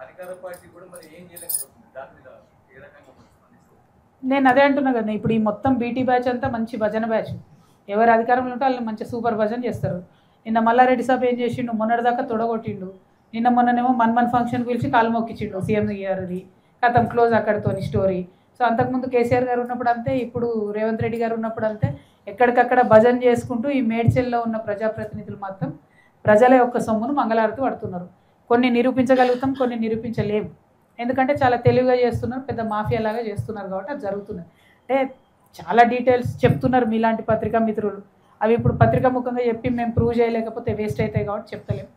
అధికార పార్టీ కూడా మరి ఏం చేయలేకపోతుంది, దాని మీద ఏ రకంగా స్పందిస్తారు? నేను అదే అంటున్నా కదా, ఇప్పుడు ఈ మొత్తం బీటీ బ్యాచ్ అంతా మంచి భజన బ్యాచ్, ఎవరు అధికారంలో ఉంటే వాళ్ళు మంచి సూపర్ భజన చేస్తారు. నిన్న మల్లారెడ్డి సాబ్ ఏం చేసిండు? మొన్నటిదాకా తొడగొట్టిండు, మొన్ననేమో మన్మన్ ఫంక్షన్ పిలిచి కాలు మొక్కించిండు సీఎం గారిది, కథం క్లోజ్ అక్కడితోని స్టోరీ. సో అంతకుముందు కేసీఆర్ గారు ఉన్నప్పుడు అంతే, ఇప్పుడు రేవంత్ రెడ్డి గారు ఉన్నప్పుడు అంతే, ఎక్కడికక్కడ భజన చేసుకుంటూ ఈ మేడ్చెల్లో ఉన్న ప్రజాప్రతినిధులు మాత్రం ప్రజల యొక్క సొమ్మును మంగళారతి పడుతున్నారు. కొన్ని నిరూపించగలుగుతాం, కొన్ని నిరూపించలేము, ఎందుకంటే చాలా తెలివిగా చేస్తున్నారు, పెద్ద మాఫియా లాగా చేస్తున్నారు కాబట్టి అది జరుగుతున్నది. అంటే చాలా డీటెయిల్స్ చెప్తున్నారు మీలాంటి పత్రికా మిత్రులు, అవి ఇప్పుడు పత్రికా ముఖంగా చెప్పి మేము ప్రూవ్ చేయలేకపోతే వేస్ట్ అవుతాయి కాబట్టి చెప్తలేము.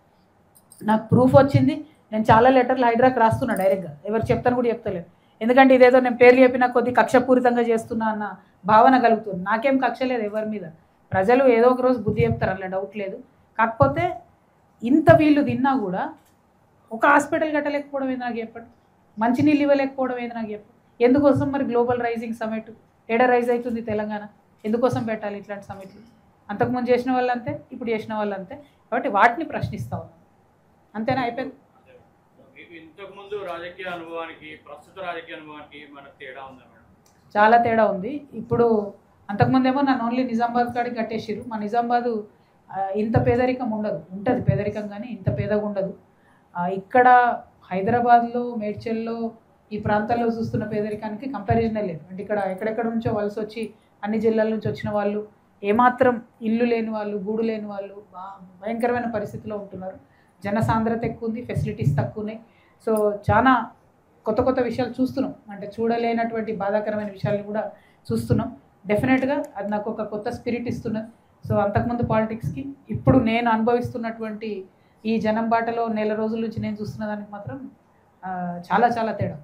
నాకు ప్రూఫ్ వచ్చింది, నేను చాలా లెటర్లు హైడ్రాకి రాస్తున్నా డైరెక్ట్గా, ఎవరు చెప్తాను కూడా చెప్తలేను. ఎందుకంటే ఇదేదో నేను పేర్లు చెప్పినా కొద్ది కక్షపూరితంగా చేస్తున్నా అన్న భావన కలుగుతుంది. నాకేం కక్ష లేదు ఎవరి మీద, ప్రజలు ఏదో ఒక రోజు బుద్ధి చెప్తారు, అలా డౌట్ లేదు. కాకపోతే ఇంత వీళ్ళు తిన్నా కూడా ఒక హాస్పిటల్ కట్టలేకపోవడం ఏది నాకు చెప్పండి, మంచినీళ్ళు ఇవ్వలేకపోవడం ఏది నాకు చెప్పండి. ఎందుకోసం మరి గ్లోబల్ రైజింగ్ సమిట్ ఏడ రైజ్ అవుతుంది తెలంగాణ, ఎందుకోసం పెట్టాలి ఇట్లాంటి సమిట్లు? అంతకుముందు చేసిన వాళ్ళు అంతే, ఇప్పుడు చేసిన వాళ్ళు అంతే, కాబట్టి వాటిని ప్రశ్నిస్తూ ఉన్నాం, అంతేనా? అయిపోయింది. ఇంతకుముందు రాజకీయ అనుభవానికి ప్రస్తుత రాజకీయ అనుభవానికి మనకు తేడా ఉందా మేడం? చాలా తేడా ఉంది. ఇప్పుడు అంతకుముందేమో నన్ను ఓన్లీ నిజామాబాద్ కాడికి కట్టేసిరు. మా నిజామాబాదు ఇంత పేదరికం ఉండదు, ఉంటుంది పేదరికం కానీ ఇంత పేదగా ఉండదు. ఇక్కడ హైదరాబాద్లో మేడ్చల్లో ఈ ప్రాంతాల్లో చూస్తున్న పేదరికానికి కంపారిజనే లేదు. అంటే ఇక్కడ ఎక్కడెక్కడ నుంచో వలస వచ్చి అన్ని జిల్లాల నుంచి వచ్చిన వాళ్ళు, ఏమాత్రం ఇల్లు లేని వాళ్ళు, గూడు లేని వాళ్ళు భయంకరమైన పరిస్థితిలో ఉంటున్నారు. జనసాంద్రత ఎక్కువ ఉంది, ఫెసిలిటీస్ తక్కువ ఉన్నాయి. సో చాలా కొత్త కొత్త విషయాలు చూస్తున్నాం, అంటే చూడలేనటువంటి బాధాకరమైన విషయాలను కూడా చూస్తున్నాం. డెఫినెట్గా అది నాకు ఒక కొత్త స్పిరిట్ ఇస్తున్నది. సో అంతకుముందు పాలిటిక్స్కి ఇప్పుడు నేను అనుభవిస్తున్నటువంటి ఈ జనం బాటలో నెల రోజుల నుంచి నేను చూస్తున్న దానికి మాత్రం చాలా చాలా తేడా,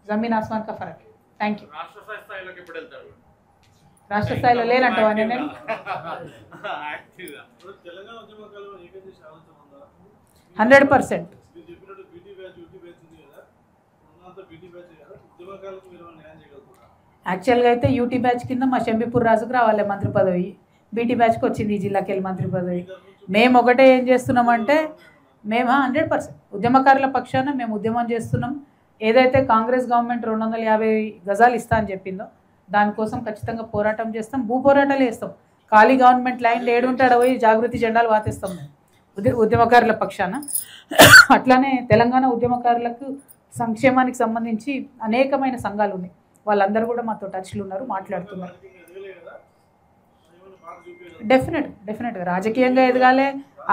జమీన్ ఆస్మాన్ కా ఫరక్. Thank you. రాష్ట్ర స్థాయిలోకి ఎప్పుడు వెళ్తారు? రాష్ట్ర స్థాయిలో లేనంటావా నేను? 100%. యాక్చువల్గా అయితే యూటీ బ్యాచ్ కింద మా షంబీపూర్ రాజుకు రావాలి మంత్రి పదవి, బీటీ బ్యాచ్కి వచ్చింది ఈ జిల్లాకి వెళ్ళి మంత్రి పదవి. మేము ఒకటే ఏం చేస్తున్నామంటే, మేము 100% ఉద్యమకారుల పక్షాన మేము ఉద్యమం చేస్తున్నాం. ఏదైతే కాంగ్రెస్ గవర్నమెంట్ 250 గజాలు ఇస్తా అని చెప్పిందో దానికోసం ఖచ్చితంగా పోరాటం చేస్తాం, భూ పోరాటాలు చేస్తాం. ఖాళీ గవర్నమెంట్ లైన్లు ఏడుంటాడో పోయి జాగృతి జెండాలు వాతేస్తాం మేము ఉద్యమకారుల పక్షాన. అట్లానే తెలంగాణ ఉద్యమకారులకు సంక్షేమానికి సంబంధించి అనేకమైన సంఘాలు ఉన్నాయి, వాళ్ళందరూ కూడా మాతో టచ్లు ఉన్నారు, మాట్లాడుతున్నారు. డెఫినెట్గా రాజకీయంగా ఎదగాలి,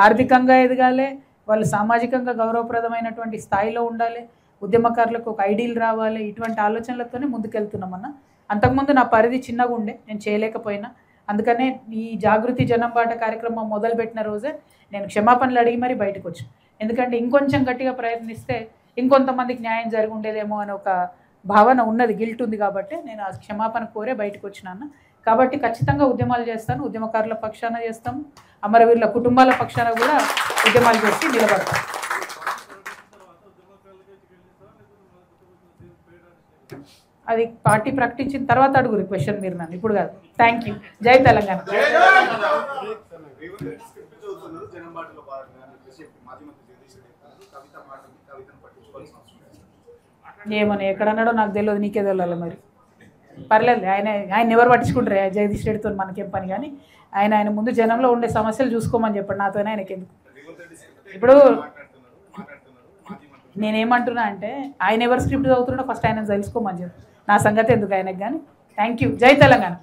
ఆర్థికంగా ఎదగాలి, వాళ్ళు సామాజికంగా గౌరవప్రదమైనటువంటి స్థాయిలో ఉండాలి, ఉద్యమకారులకు ఒక ఐడియల్ రావాలి, ఇటువంటి ఆలోచనలతోనే ముందుకెళ్తున్నామన్న. అంతకుముందు నా పరిధి చిన్నగా ఉండే, నేను చేయలేకపోయినా. అందుకనే ఈ జాగృతి జనం బాట కార్యక్రమం మొదలుపెట్టిన రోజే నేను క్షమాపణలు అడిగి మరీ బయటకు వచ్చాను. ఎందుకంటే ఇంకొంచెం గట్టిగా ప్రయత్నిస్తే ఇంకొంతమందికి న్యాయం జరిగి ఉండేదేమో అని ఒక భావన ఉన్నది, గిల్ట్ ఉంది. కాబట్టి నేను ఆ క్షమాపణ కోరే బయటకు వచ్చినాను. కాబట్టి ఖచ్చితంగా ఉద్యమాలు చేస్తాను, ఉద్యమకారుల పక్షాన చేస్తాము, అమరవీరుల కుటుంబాల పక్షాన కూడా ఉద్యమాలు చేసి నిలబడతాం. అది పార్టీ ప్రకటించిన తర్వాత అడుగురు క్వశ్చన్, మీరు నన్ను ఇప్పుడు కాదు. Thank you. జై తెలంగాణ. ఏమని ఎక్కడన్నాడో నాకు తెలియదు, నీకే తెలియాలి మరి. పర్లేదు, ఆయన ఎవరు పట్టించుకుంటారు జగదీష్ రెడ్డితో మనకేం పని, కానీ ఆయన ముందు జనంలో ఉండే సమస్యలు చూసుకోమని చెప్పండి, నాతోనే ఆయనకి ఎందుకు. ఇప్పుడు నేనేమంటున్నా అంటే ఆయన ఎవరు స్క్రిప్ట్ చదువుతున్నా ఫస్ట్ ఆయన తెలుసుకోమని చెప్పి, నా సంగతి ఎందుకు ఆయనకు. కానీ థ్యాంక్ యూ. జై తెలంగాణ.